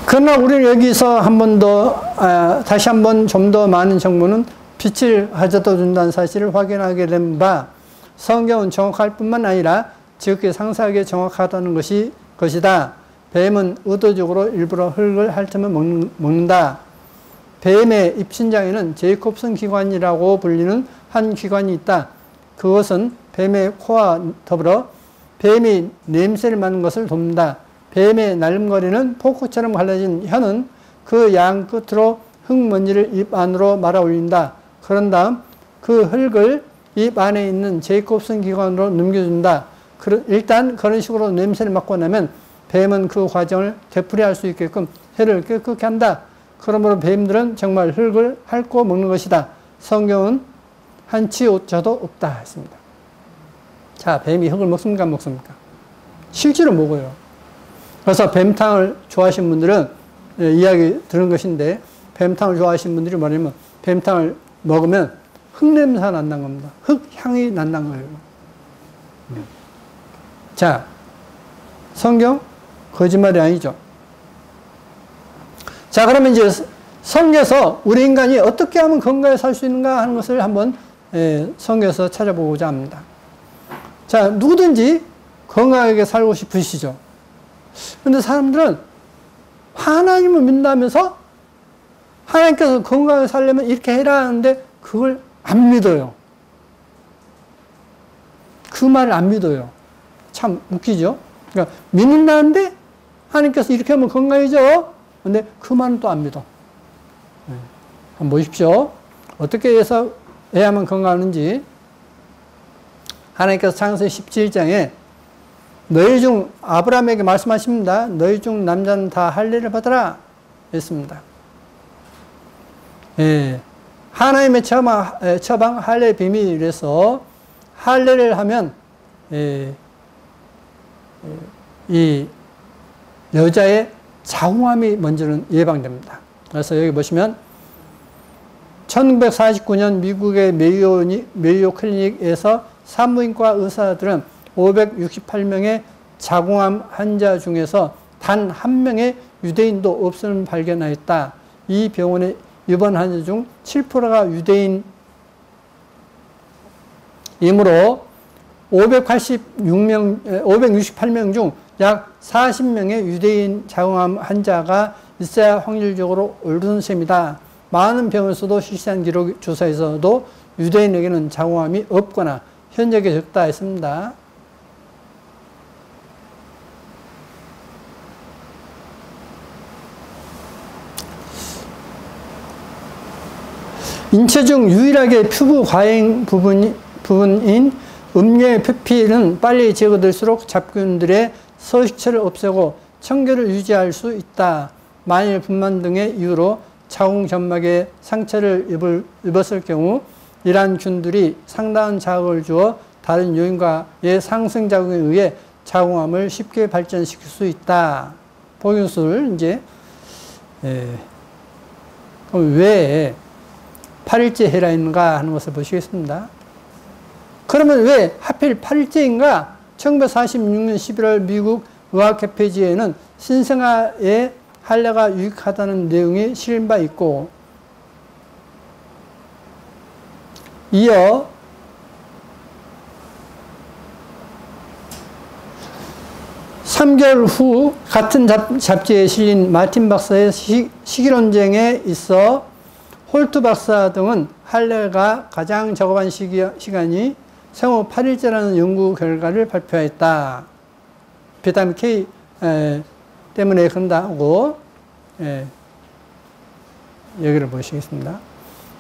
그러나 우리는 여기서 한 번 더, 다시 한 번 좀 더 많은 정보는 빛을 가져다 준다는 사실을 확인하게 된 바, 성경은 정확할 뿐만 아니라 지극히 상세하게 정확하다는 것이다. 뱀은 의도적으로 일부러 흙을 핥으면 먹는다. 뱀의 입신장에는 제이콥슨 기관이라고 불리는 한 기관이 있다. 그것은 뱀의 코와 더불어 뱀이 냄새를 맡는 것을 돕는다. 뱀의 날름거리는 포크처럼 갈라진 혀는 그 양 끝으로 흙먼지를 입 안으로 말아 올린다. 그런 다음 그 흙을 입 안에 있는 제이콥슨 기관으로 넘겨준다. 일단 그런 식으로 냄새를 맡고 나면 뱀은 그 과정을 되풀이할 수 있게끔 혀를 깨끗하게 한다. 그러므로 뱀들은 정말 흙을 핥고 먹는 것이다. 성경은 한치 오차도 없다 했습니다. 자, 뱀이 흙을 먹습니까? 안 먹습니까? 실제로 먹어요. 그래서 뱀탕을 좋아하시는 분들은 이야기 들은 것인데, 뱀탕을 좋아하시는 분들이 뭐냐면 뱀탕을 먹으면 흙냄새가 난다는 겁니다. 흙향이 난다는 거예요. 자, 성경 거짓말이 아니죠. 자, 그러면 이제 성경에서 우리 인간이 어떻게 하면 건강하게 살 수 있는가 하는 것을 한번 성경에서 찾아보고자 합니다. 자, 누구든지 건강하게 살고 싶으시죠. 근데 사람들은 하나님을 믿는다면서 하나님께서 건강하게 살려면 이렇게 해라 하는데 그걸 안 믿어요. 그 말을 안 믿어요. 참 웃기죠? 그러니까 믿는다는데 하나님께서 이렇게 하면 건강해져. 근데 그 말은 또 안 믿어. 한번 보십시오. 어떻게 해서 해야만 건강하는지. 하나님께서 창세기 17장에 너희 중 아브라함에게 말씀하십니다. 너희 중 남자는 다 할례를 받아라 했습니다. 예, 하나님의 처방 할례 비밀에서 할례를 하면 이 여자의 자궁암이 먼저는 예방됩니다. 그래서 여기 보시면 1949년 미국의 메이오 클리닉에서 산부인과 의사들은 568명의 자궁암 환자 중에서 단 한 명의 유대인도 없음을 발견하였다. 이 병원에 입원 환자 중 7%가 유대인이므로 568명 중 약 40명의 유대인 자궁암 환자가 있어야 확률적으로 옳은 셈이다. 많은 병원에서도 실시한 기록 조사에서도 유대인에게는 자궁암이 없거나 현저하게 적다 했습니다. 인체 중 유일하게 피부 과잉 부분인 음료의 표피는 빨리 제거될수록 잡균들의 서식처를 없애고 청결을 유지할 수 있다. 만일 분만 등의 이유로 자궁 점막에 상처를 입었을 경우 이러한 균들이 상당한 자극을 주어 다른 요인과의 상승 작용에 의해 자궁암을 쉽게 발전시킬 수 있다. 복용수를 이제 그럼 왜 8일째 해라 했는가 하는 것을 보시겠습니다. 그러면 왜 하필 8일째인가? 1946년 11월 미국 의학협회지에는 신생아의 할례가 유익하다는 내용이 실린 바 있고, 이어 (3개월) 후 같은 잡지에 실린 마틴 박사의 식이론쟁에 있어 홀트 박사 등은 할례가 가장 적합한 시간이 생후 8일째라는 연구 결과를 발표했다. 비타민 K 때문에 그런다고 여기를 보시겠습니다.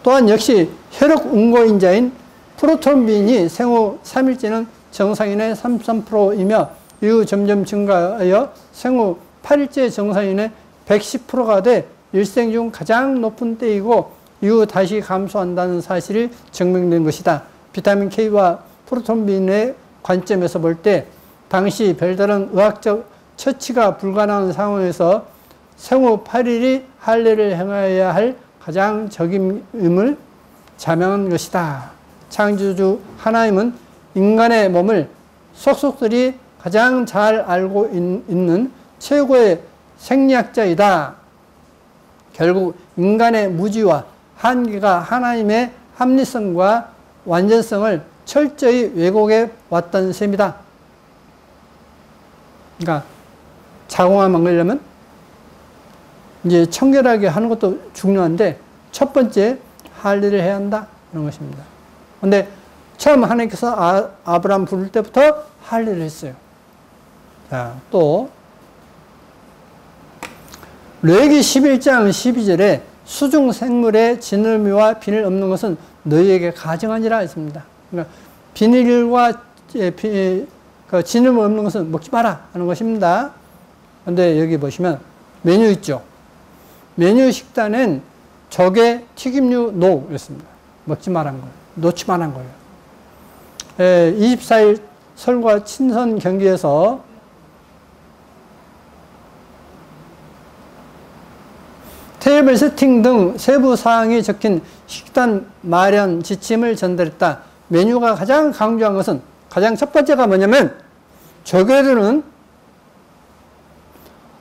또한 역시 혈액 응고인자인 프로톤빈이 생후 3일째는 정상인의 33%이며 이후 점점 증가하여 생후 8일째 정상인의 110%가 돼 일생 중 가장 높은 때이고 이후 다시 감소한다는 사실이 증명된 것이다. 비타민 K와 프로톤빈의 관점에서 볼 때 당시 별다른 의학적 처치가 불가능한 상황에서 생후 8일이 할례를 행해야 할 가장 적임을 자명한 것이다. 창조주 하나님은 인간의 몸을 속속들이 가장 잘 알고 있는 최고의 생리학자이다. 결국 인간의 무지와 한계가 하나님의 합리성과 완전성을 철저히 왜곡해 왔던 셈이다. 그러니까 자궁암 안 걸려면 이제 청결하게 하는 것도 중요한데 첫 번째 할례를 해야 한다 이런 것입니다. 그런데 처음 하나님께서 아브라함 부를 때부터 할례를 했어요. 자, 또 레위기 11장 12절에 수중 생물의 지느러미와 비늘 없는 것은 너희에게 가증하니라 했습니다. 그러니까 비늘과 지느러미 없는 것은 먹지 마라 하는 것입니다. 그런데 여기 보시면 메뉴 있죠. 메뉴 식단은 조개, 튀김류, 노 이랬습니다. 먹지 말한 거예요. 놓지 말한 거예요. 24일 설과 친선 경기에서 테이블 세팅 등 세부 사항이 적힌 식단 마련 지침을 전달했다. 메뉴가 가장 강조한 것은 가장 첫 번째가 뭐냐면 조개들은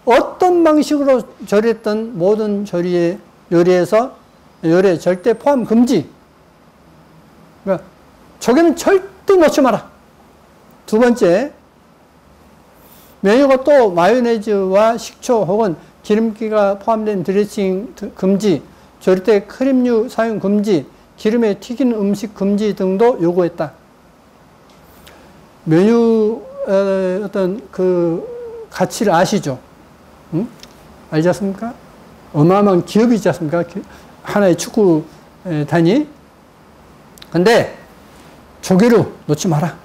어떤 방식으로 조리했던 모든 요리에서 요리에 절대 포함 금지. 그러니까 조개는 절대 넣지 마라. 두 번째, 메뉴가 또 마요네즈와 식초 혹은 기름기가 포함된 드레싱 금지, 조리 때 크림류 사용 금지, 기름에 튀긴 음식 금지 등도 요구했다. 메뉴 어떤 그 가치를 아시죠? 응? 알지 않습니까? 어마어마한 기업이 있지 않습니까? 하나의 축구 단위. 근데 조개류 넣지 마라.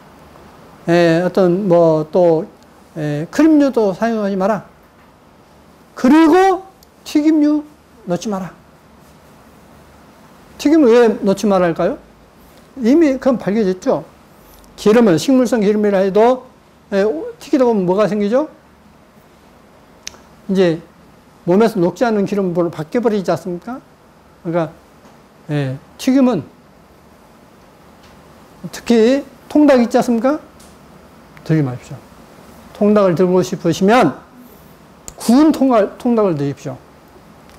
어떤 뭐 또 크림류도 사용하지 마라. 그리고 튀김류 넣지 마라. 튀김을 왜 넣지 말아 할까요? 이미 그건 밝혀졌죠. 기름은 식물성 기름이라 해도 튀기다 보면 뭐가 생기죠? 이제 몸에서 녹지 않는 기름으로 바뀌어버리지 않습니까? 그러니까 튀김은 특히 통닭 있지 않습니까? 들지 마십시오. 통닭을 들고 싶으시면 구운 통닭을 드십시오.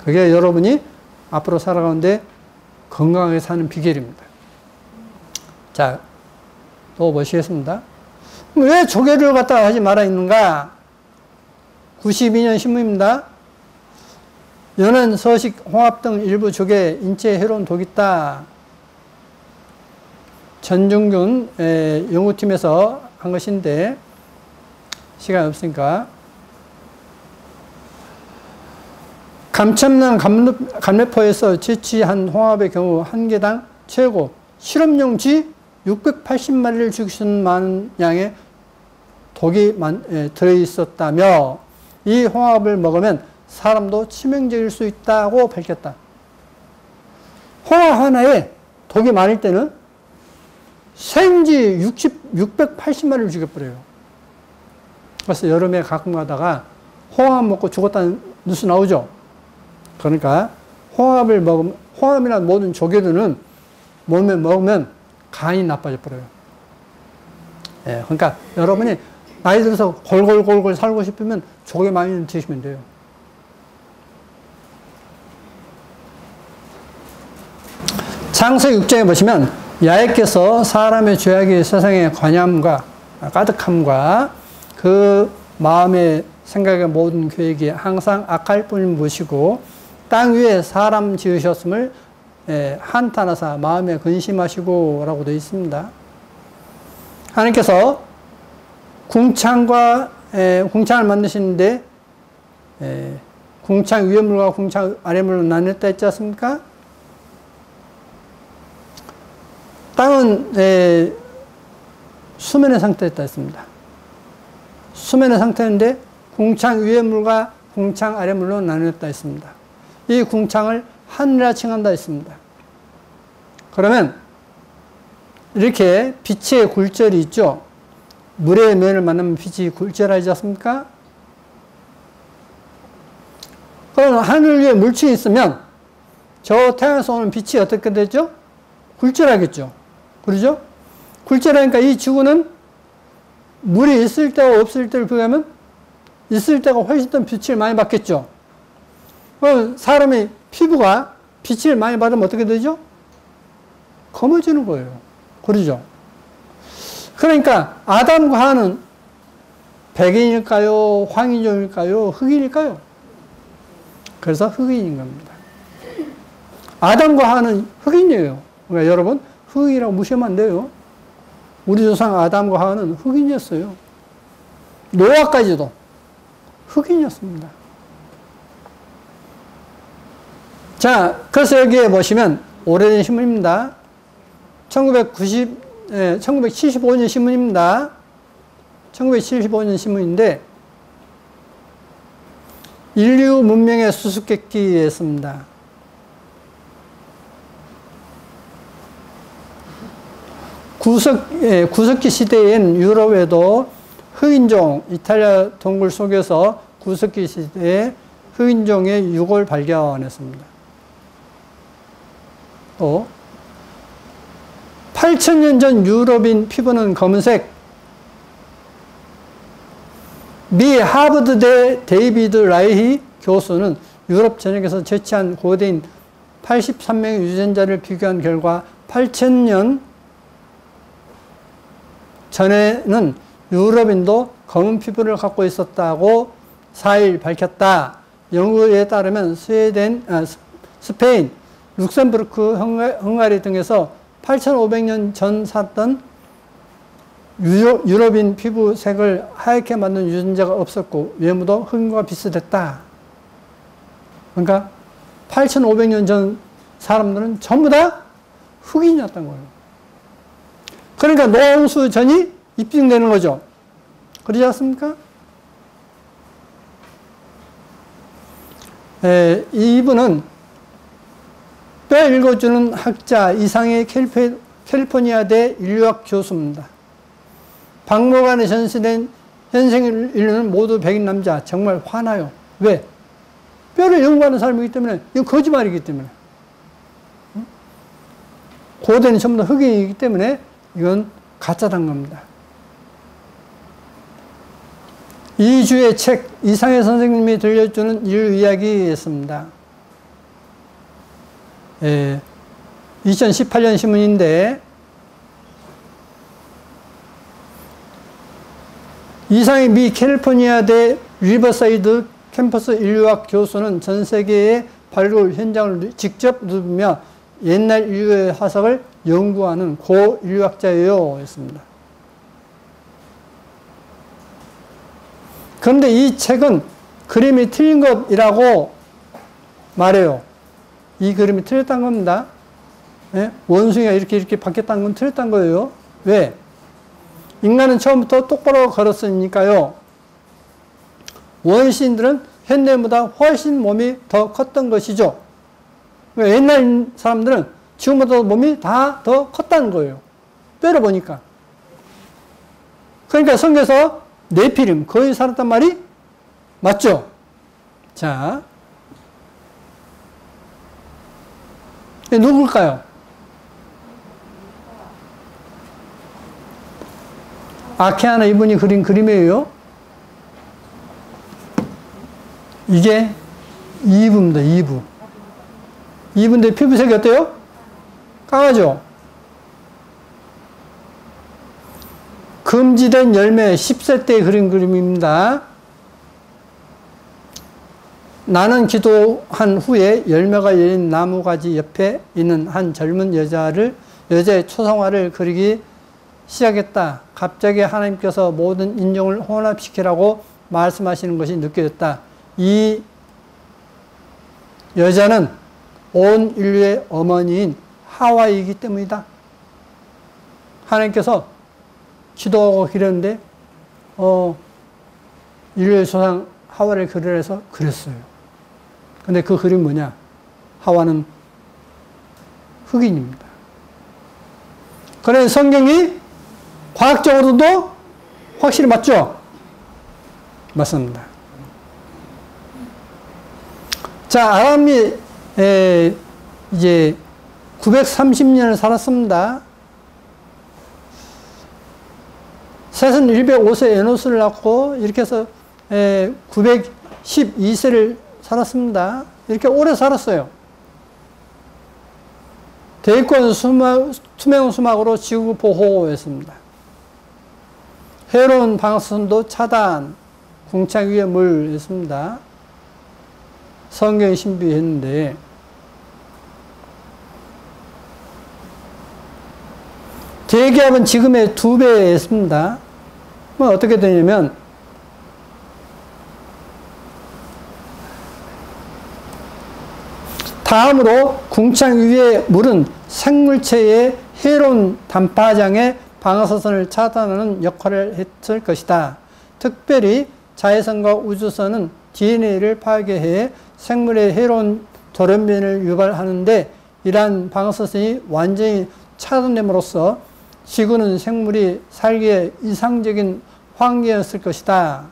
그게 여러분이 앞으로 살아가는데 건강하게 사는 비결입니다. 자, 또 보시겠습니다. 왜 조개를 갖다가 하지 말아 있는가? 92년 신문입니다. 연한, 서식, 홍합 등 일부 조개 인체에 해로운 독이 있다. 전중균 연구팀에서 한 것인데 시간이 없으니까 감첨란 감래포에서 채취한 홍합의 경우 한 개당 최고 실험용 쥐 680마리를 죽일 수 있는 많은 양의 독이 들어있었다며 이 홍합을 먹으면 사람도 치명적일 수 있다고 밝혔다. 홍합 하나에 독이 많을 때는 생쥐 680마리를 죽여버려요. 그래서 여름에 가끔 가다가 홍합 먹고 죽었다는 뉴스 나오죠. 그러니까 홍합을 먹으면, 홍합이나 모든 조개들은 몸에 먹으면 간이 나빠져 버려요. 그러니까 여러분이 나이 들어서 골골골골 살고 싶으면 조개 많이 드시면 돼요. 창세기 6장에 보시면 야훼께서 사람의 죄악이 세상의 관ям과 가득함과 그 마음의 생각의 모든 계획이 항상 악할 뿐을 모시고 땅 위에 사람 지으셨음을 한탄하사 마음에 근심하시고 라고 되어 있습니다. 하나님께서 궁창을 만드시는데 궁창 위의 물과 궁창 아래 물로 나눴다 했지 않습니까? 땅은 수면의 상태였다 했습니다. 수면의 상태인데 궁창 위의 물과 궁창 아래 물로 나눴다 했습니다. 이 궁창을 하늘이라 칭한다 했습니다. 그러면 이렇게 빛의 굴절이 있죠. 물의 면을 만나면 빛이 굴절하지 않습니까? 그럼 하늘 위에 물층이 있으면 저 태양에서 오는 빛이 어떻게 되죠? 굴절하겠죠. 그러죠? 굴절하니까 이 지구는 물이 있을 때와 없을 때를 비교하면 있을 때가 훨씬 더 빛을 많이 받겠죠. 그럼 사람의 피부가 빛을 많이 받으면 어떻게 되죠? 검어지는 거예요. 그러죠? 그러니까 아담과 하와는 백인일까요? 황인종일까요? 흑인일까요? 그래서 흑인인 겁니다. 아담과 하와는 흑인이에요. 그러니까 여러분 흑인이라고 무시하면 안 돼요. 우리 조상 아담과 하와는 흑인이었어요. 노아까지도 흑인이었습니다. 자, 그래서 여기에 보시면 오래된 신문입니다. 1975년 신문입니다. 1975년 신문인데 인류 문명의 수수께끼였습니다. 구석기 시대엔 유럽에도 흑인종, 이탈리아 동굴 속에서 구석기 시대에 흑인종의 유골 발견했습니다. 또 8,000년 전 유럽인 피부는 검은색. 미 하버드대 데이비드 라이히 교수는 유럽 전역에서 채취한 고대인 83명의 유전자를 비교한 결과 8,000년 전에는 유럽인도 검은 피부를 갖고 있었다고 4일 밝혔다. 연구에 따르면 스페인, 룩셈부르크, 헝가리 등에서 8,500년 전 살았던 유럽인 피부색을 하얗게 만든 유전자가 없었고 외모도 흑인과 비슷했다. 그러니까 8,500년 전 사람들은 전부 다 흑인이었던 거예요. 그러니까 노홍수전이 입증되는 거죠. 그러지 않습니까? 이분은 뼈 읽어주는 학자 이상의 캘리포니아대 인류학 교수입니다. 박물관에 전시된 현생 인류는 모두 백인 남자. 정말 화나요. 왜? 뼈를 연구하는 사람이기 때문에, 이건 거짓말이기 때문에. 고대는 전부 다 흑인이기 때문에 이건 가짜단 겁니다. 이주의 책, 이상의 선생님이 들려주는 인류 이야기였습니다. 2018년 신문인데, 이상의 미 캘리포니아대 리버사이드 캠퍼스 인류학 교수는 전 세계의 발굴 현장을 직접 누비며 옛날 인류의 화석을 연구하는 고 인류학자예요. 했습니다. 그런데 이 책은 그림이 틀린 것이라고 말해요. 이 그림이 틀렸다는 겁니다. 예? 원숭이가 이렇게 바뀌었다는 건 틀렸다는 거예요. 왜? 인간은 처음부터 똑바로 걸었으니까요. 원시인들은 현대인보다 훨씬 몸이 더 컸던 것이죠. 그러니까 옛날 사람들은 지금보다 몸이 다 더 컸다는 거예요. 뼈를 보니까. 그러니까 성경에서 네피림, 거의 살았단 말이 맞죠? 자, 누굴까요? 아케아나 이분이 그린 그림이에요. 이게 이브입니다. 이브. 이브인데 피부색이 어때요? 까마죠? 금지된 열매 10세 때 그린 그림입니다. 나는 기도한 후에 열매가 열린 나무가지 옆에 있는 한 젊은 여자의 초상화를 그리기 시작했다. 갑자기 하나님께서 모든 인종을 혼합시키라고 말씀하시는 것이 느껴졌다. 이 여자는 온 인류의 어머니인 하와이이기 때문이다. 하나님께서 기도하고 기렸는데 인류의 조상 하와를 그리래서 그렸어요. 근데 그 그림 뭐냐? 하와는 흑인입니다. 그래 성경이 과학적으로도 확실히 맞죠? 맞습니다. 자, 아람이 이제 930년을 살았습니다. 셋은 105세 에노스를 낳고 이렇게 해서 912세를 살았습니다. 이렇게 오래 살았어요. 대권 투명 수막으로 지구 보호했습니다. 해로운 방사선도 차단, 궁창 위에 물 했습니다. 성경이 신비했는데 대기압은 지금의 2배였습니다. 뭐 어떻게 되냐면 다음으로 궁창 위의 물은 생물체의 해로운 단파장에 방사선을 차단하는 역할을 했을 것이다. 특별히 자외선과 우주선은 DNA를 파괴해 생물의 해로운 돌연변이를 유발하는데 이러한 방사선이 완전히 차단됨으로써 지구는 생물이 살기에 이상적인 환경이었을 것이다.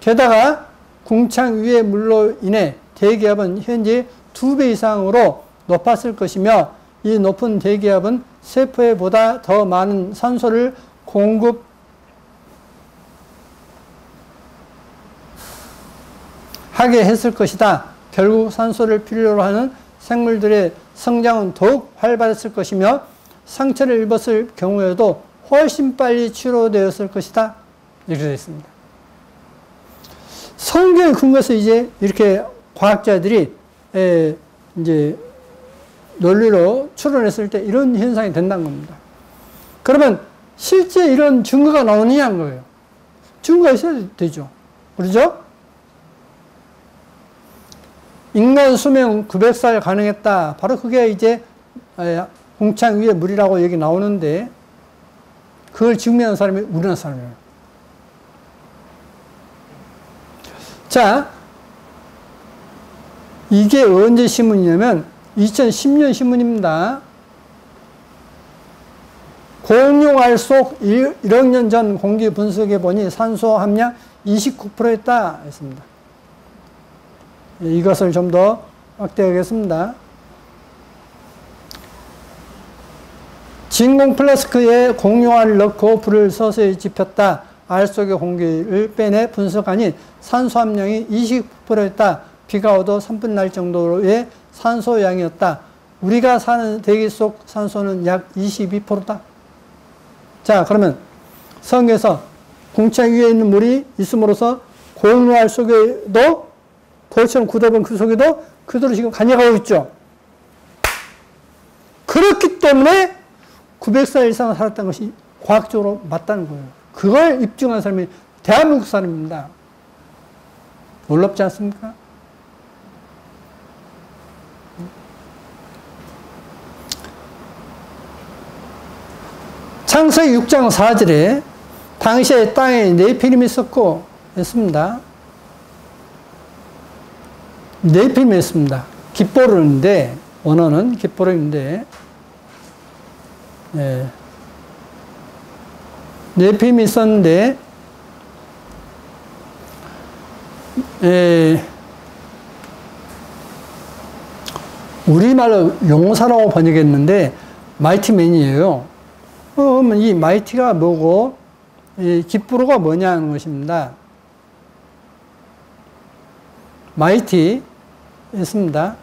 게다가 궁창 위의 물로 인해 대기압은 현재 2배 이상으로 높았을 것이며 이 높은 대기압은 세포에 보다 더 많은 산소를 공급하게 했을 것이다. 결국 산소를 필요로 하는 생물들의 성장은 더욱 활발했을 것이며 상처를 입었을 경우에도 훨씬 빨리 치료되었을 것이다. 이렇게 되어 있습니다. 성경에 근거해서 이제 이렇게 과학자들이 이제 논리로 추론했을 때 이런 현상이 된다는 겁니다. 그러면 실제 이런 증거가 나오느냐는 거예요. 증거가 있어야 되죠. 그러죠? 인간 수명 900살 가능했다. 바로 그게 이제 공창 위의 물이라고 여기 나오는데 그걸 증명한 사람이 우리나라 사람이에요. 자, 이게 언제 신문이냐면 2010년 신문입니다. 공룡알 속 1억 년 전 공기 분석해 보니 산소 함량 29%였다 했습니다. 이것을 좀 더 확대하겠습니다. 진공 플라스크에 공룡알을 넣고 불을 서서히 지폈다. 알 속의 공기를 빼내 분석하니 산소 함량이 29%였다. 비가 와도 3분 날 정도의 산소 양이었다. 우리가 사는 대기 속 산소는 약 22%다. 자, 그러면 성경에서 공창 위에 있는 물이 있음으로써 공룡알 속에도 돌처럼 굳어본 그 속에도 그대로 지금 간여가고 있죠. 그렇기 때문에 900살 이상 살았다는 것이 과학적으로 맞다는 거예요. 그걸 입증한 사람이 대한민국 사람입니다. 놀랍지 않습니까? 창세기 6장 4절에 당시에 땅에 네피림이 있었고 했습니다. 네피림이 있습니다. 깃보르인데 원어는 깃보르인데 네피림이 있었는데 우리말로 용사라고 번역했는데 마이티맨이에요. 그러면 이 마이티가 뭐고 이 깃보르가 뭐냐는 것입니다. 마이티 있습니다.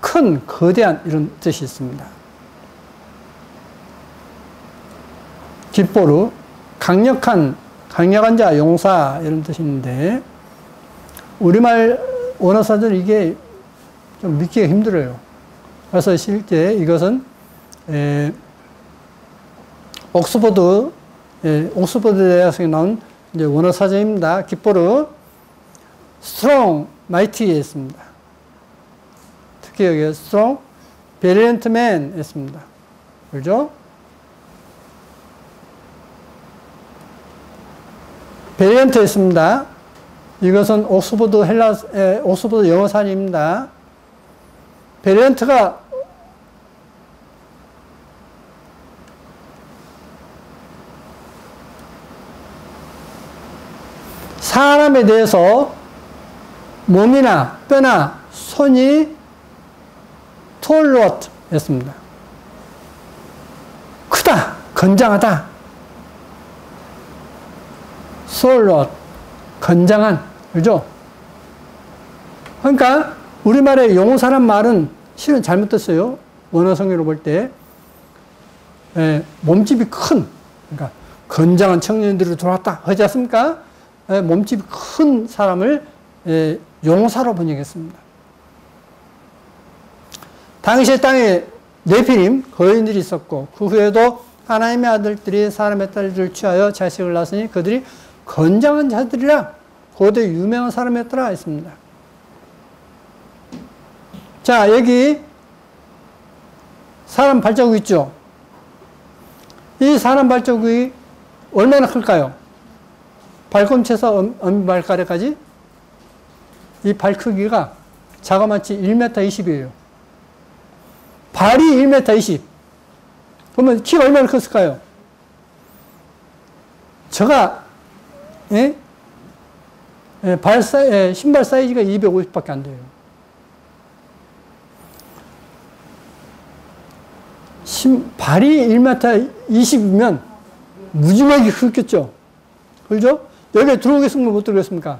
큰, 거대한 이런 뜻이 있습니다. 깃보르, 강력한 자, 용사 이런 뜻인데 우리말 원어사전 이게 좀 믿기가 힘들어요. 그래서 실제 이것은 옥스퍼드 대학에서 나온 이제 원어사전입니다. 깃보르, strong, mighty 했습니다. 특히 여기 strong, valiant man 했습니다. 그죠? valiant 했습니다. 이것은 옥스퍼드 영어사전입니다. valiant가 사람에 대해서 몸이나 뼈나 손이 톨롯 했습니다. 크다, 건장하다. 솔롯, 건장한, 그죠? 그러니까 우리말의 용사란 말은 실은 잘못됐어요. 원어 성경으로 볼 때 몸집이 큰, 그러니까 건장한 청년들이 들어왔다 하지 않습니까? 몸집이 큰 사람을 용사로 번역했습니다. 당시에 땅에 네피림, 거인들이 있었고 그 후에도 하나님의 아들들이 사람의 딸들을 취하여 자식을 낳았으니 그들이 건장한 자들이라 고대 유명한 사람이었더라 했습니다. 자, 여기 사람 발자국 있죠? 이 사람 발자국이 얼마나 클까요? 발꿈치에서 엄지발가락까지 이 발 크기가 자그마치 1m 20이에요. 발이 1m 20. 그러면 키가 얼마나 컸을까요? 제가 신발 사이즈가 250밖에 안 돼요. 발이 1m 20이면 무지막이 크겠죠? 그렇죠? 여기에 들어오겠습니까? 못 들어오겠습니까?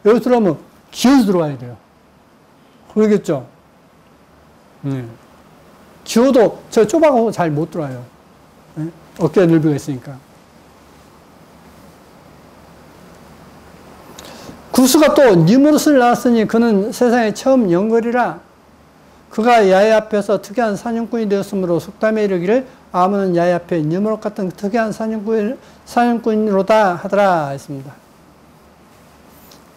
여기 들어오면 기어서 들어와야 돼요. 그러겠죠? 기어도 저 좁아가고 잘 못 들어와요. 어깨 넓이가 있으니까. 구스가 또 니무롯을 낳았으니 그는 세상에 처음 영걸이라 그가 야훼 앞에서 특이한 사냥꾼이 되었으므로 속담에 이르기를 아무는 야훼 앞에 니무롯 같은 특이한 사냥꾼으로다 하더라 했습니다.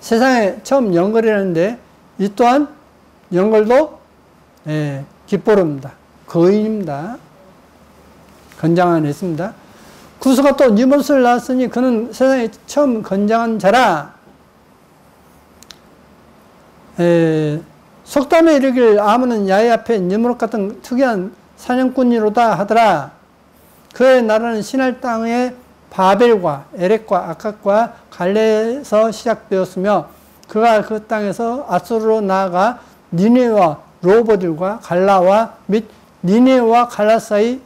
세상에 처음 연걸이라는데 이 또한 연걸도 깃보릅니다. 거인입니다. 건장한 애입니다. 구스가 또 니무롯을 낳았으니 그는 세상에 처음 건장한 자라. 속담에 이르기를 아무는 야훼 앞에 니무롯 같은 특이한 사냥꾼이로다 하더라. 그의 나라는 시날 땅의 바벨과 에렉과 아캅과 갈레에서 시작되었으며 그가 그 땅에서 아수르로 나아가 니네와 로보들과 갈라와 및 니네와 갈라 사이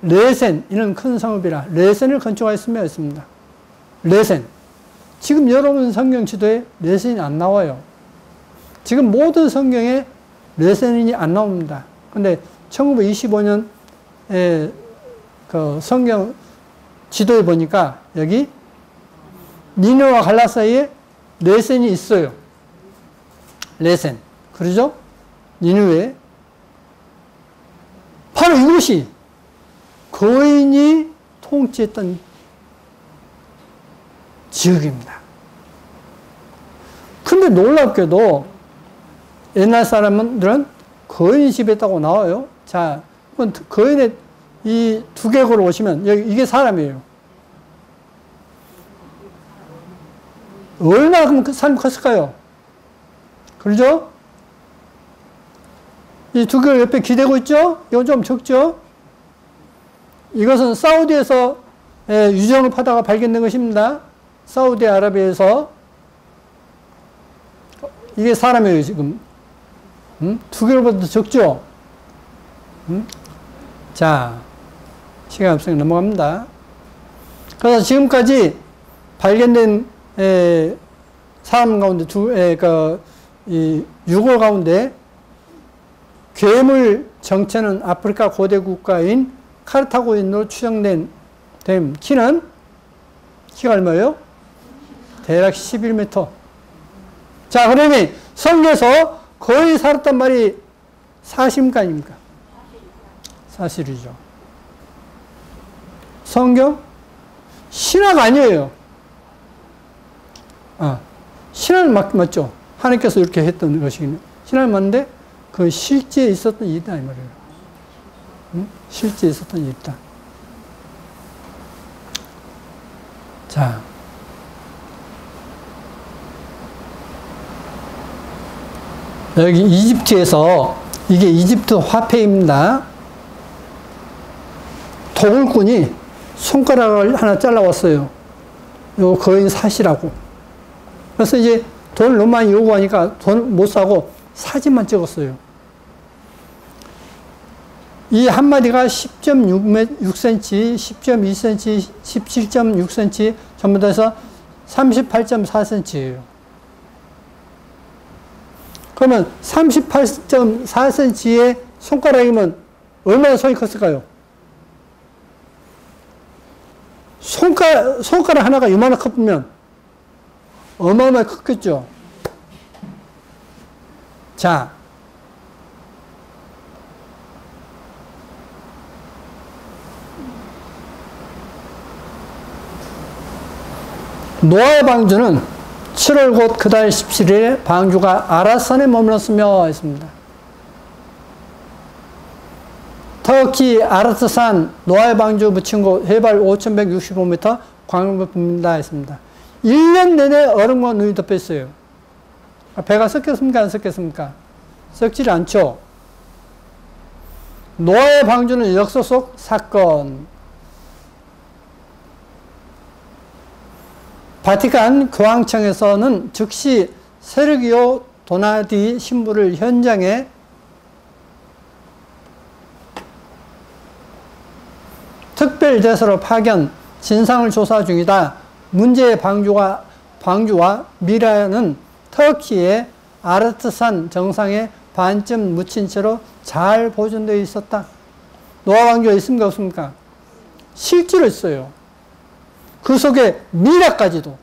레센 이는 큰 성읍이라 레센을 건축하였으며 했습니다. 레센. 지금 여러분 성경 지도에 레센이 안 나와요. 지금 모든 성경에 레센이 안 나옵니다. 근데 1925년 그 성경 지도에 보니까 여기 니네와 갈라 사이에 레센이 있어요. 레센. 그러죠? 니느웨. 바로 이곳이 거인이 통치했던 지역입니다. 근데 놀랍게도 옛날 사람들은 거인이 집에 있다고 나와요. 자, 거인의 이 두개골을 오시면 여기 이게 사람이에요. 얼마나 그럼 그 사람이 컸을까요? 그러죠? 이 두개골 옆에 기대고 있죠? 이건 좀 적죠? 이것은 사우디에서 유정을 파다가 발견된 것입니다. 사우디아라비아에서. 이게 사람이에요, 지금. 두개골보다 적죠? 자, 시간 없으니까 넘어갑니다. 그래서 지금까지 발견된 사람 가운데 이 유골 가운데 괴물 정체는 아프리카 고대 국가인 카르타고인으로 추정된 키는 키가 얼마예요? 대략 11m. 자, 그러면 성경에서 거의 살았단 말이 사실입니까 아닙니까? 사실이죠. 성경 신화가 아니에요. 신화는 맞죠. 하나님께서 이렇게 했던 것이긴 신화는 맞는데 그 실제 있었던 일이다 이 말이에요. 실제 있었던 일이다. 자, 여기 이집트에서 이게 이집트 화폐입니다. 도굴꾼이 손가락을 하나 잘라왔어요. 이거 거인 사시라고. 그래서 이제 돈을 너무 많이 요구하니까 돈 못 사고 사진만 찍었어요. 이 한 마리가 10.6cm, 10.2cm, 17.6cm 전부 다 해서 38.4cm예요. 그러면 38.4cm의 손가락이면 얼마나 손이 컸을까요? 손가락 하나가 이만한 컸으면 어마어마하게 컸겠죠. 자, 노아의 방주는 7월 곧 그달 17일에 방주가 아라산에 머물렀으며 했습니다. 터키 아라트산 노아의 방주 묻힌 곳 해발 5,165m 광명을 붑니다 했습니다. 1년 내내 얼음과 눈이 덮여 있어요. 배가 섞였습니까? 안 섞였습니까? 섞질 않죠. 노아의 방주는 역사 속 사건. 바티칸 교황청에서는 즉시 세르기오 도나디 신부를 현장에 특별대사로 파견, 진상을 조사 중이다. 문제의 방주와 미라는 터키의 아르트산 정상에 반쯤 묻힌 채로 잘 보존되어 있었다. 노아 방주가 있습니까? 없습니까? 실제로 있어요. 그 속에 미라까지도.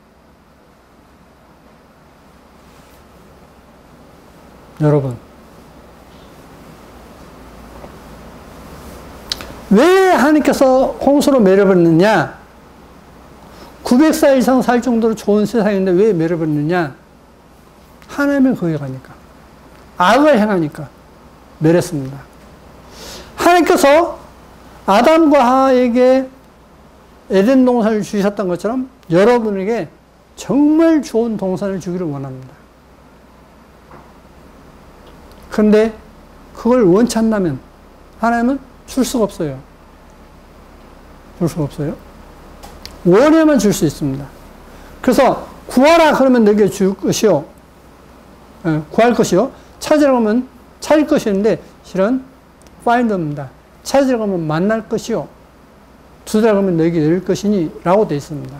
여러분, 왜 하나님께서 홍수로 매려버렸느냐? 900살 이상 살 정도로 좋은 세상인데 왜 매려버렸느냐? 하나님의 거기 가니까. 악을 행하니까 매렸습니다. 하나님께서 아담과 하와에게 에덴 동산을 주셨던 것처럼 여러분에게 정말 좋은 동산을 주기를 원합니다. 그런데 그걸 원치 않다면 하나님은 줄 수가 없어요. 줄 수가 없어요. 원해만 줄 수 있습니다. 그래서 구하라 그러면 내게 줄 것이요. 구할 것이요. 찾으라고 하면 찾을 것이었는데 실은 find입니다. 찾으라고 하면 만날 것이요. 두드라고 하면 내게 열릴 것이니 라고 되어 있습니다.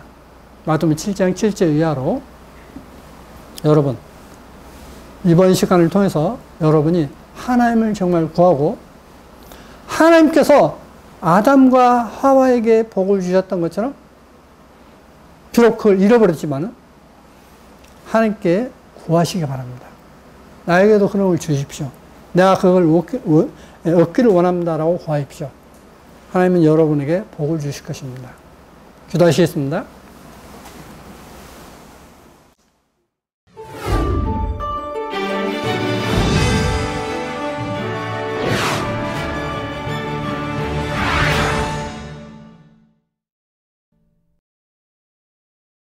마태복음 7장 7절 이하로 여러분 이번 시간을 통해서 여러분이 하나님을 정말 구하고 하나님께서 아담과 하와에게 복을 주셨던 것처럼 비록 그걸 잃어버렸지만 하나님께 구하시기 바랍니다. 나에게도 그런 걸 주십시오. 내가 그걸 얻기를 원합니다라고 구하십시오. 하나님은 여러분에게 복을 주실 것입니다. 기도하시겠습니다.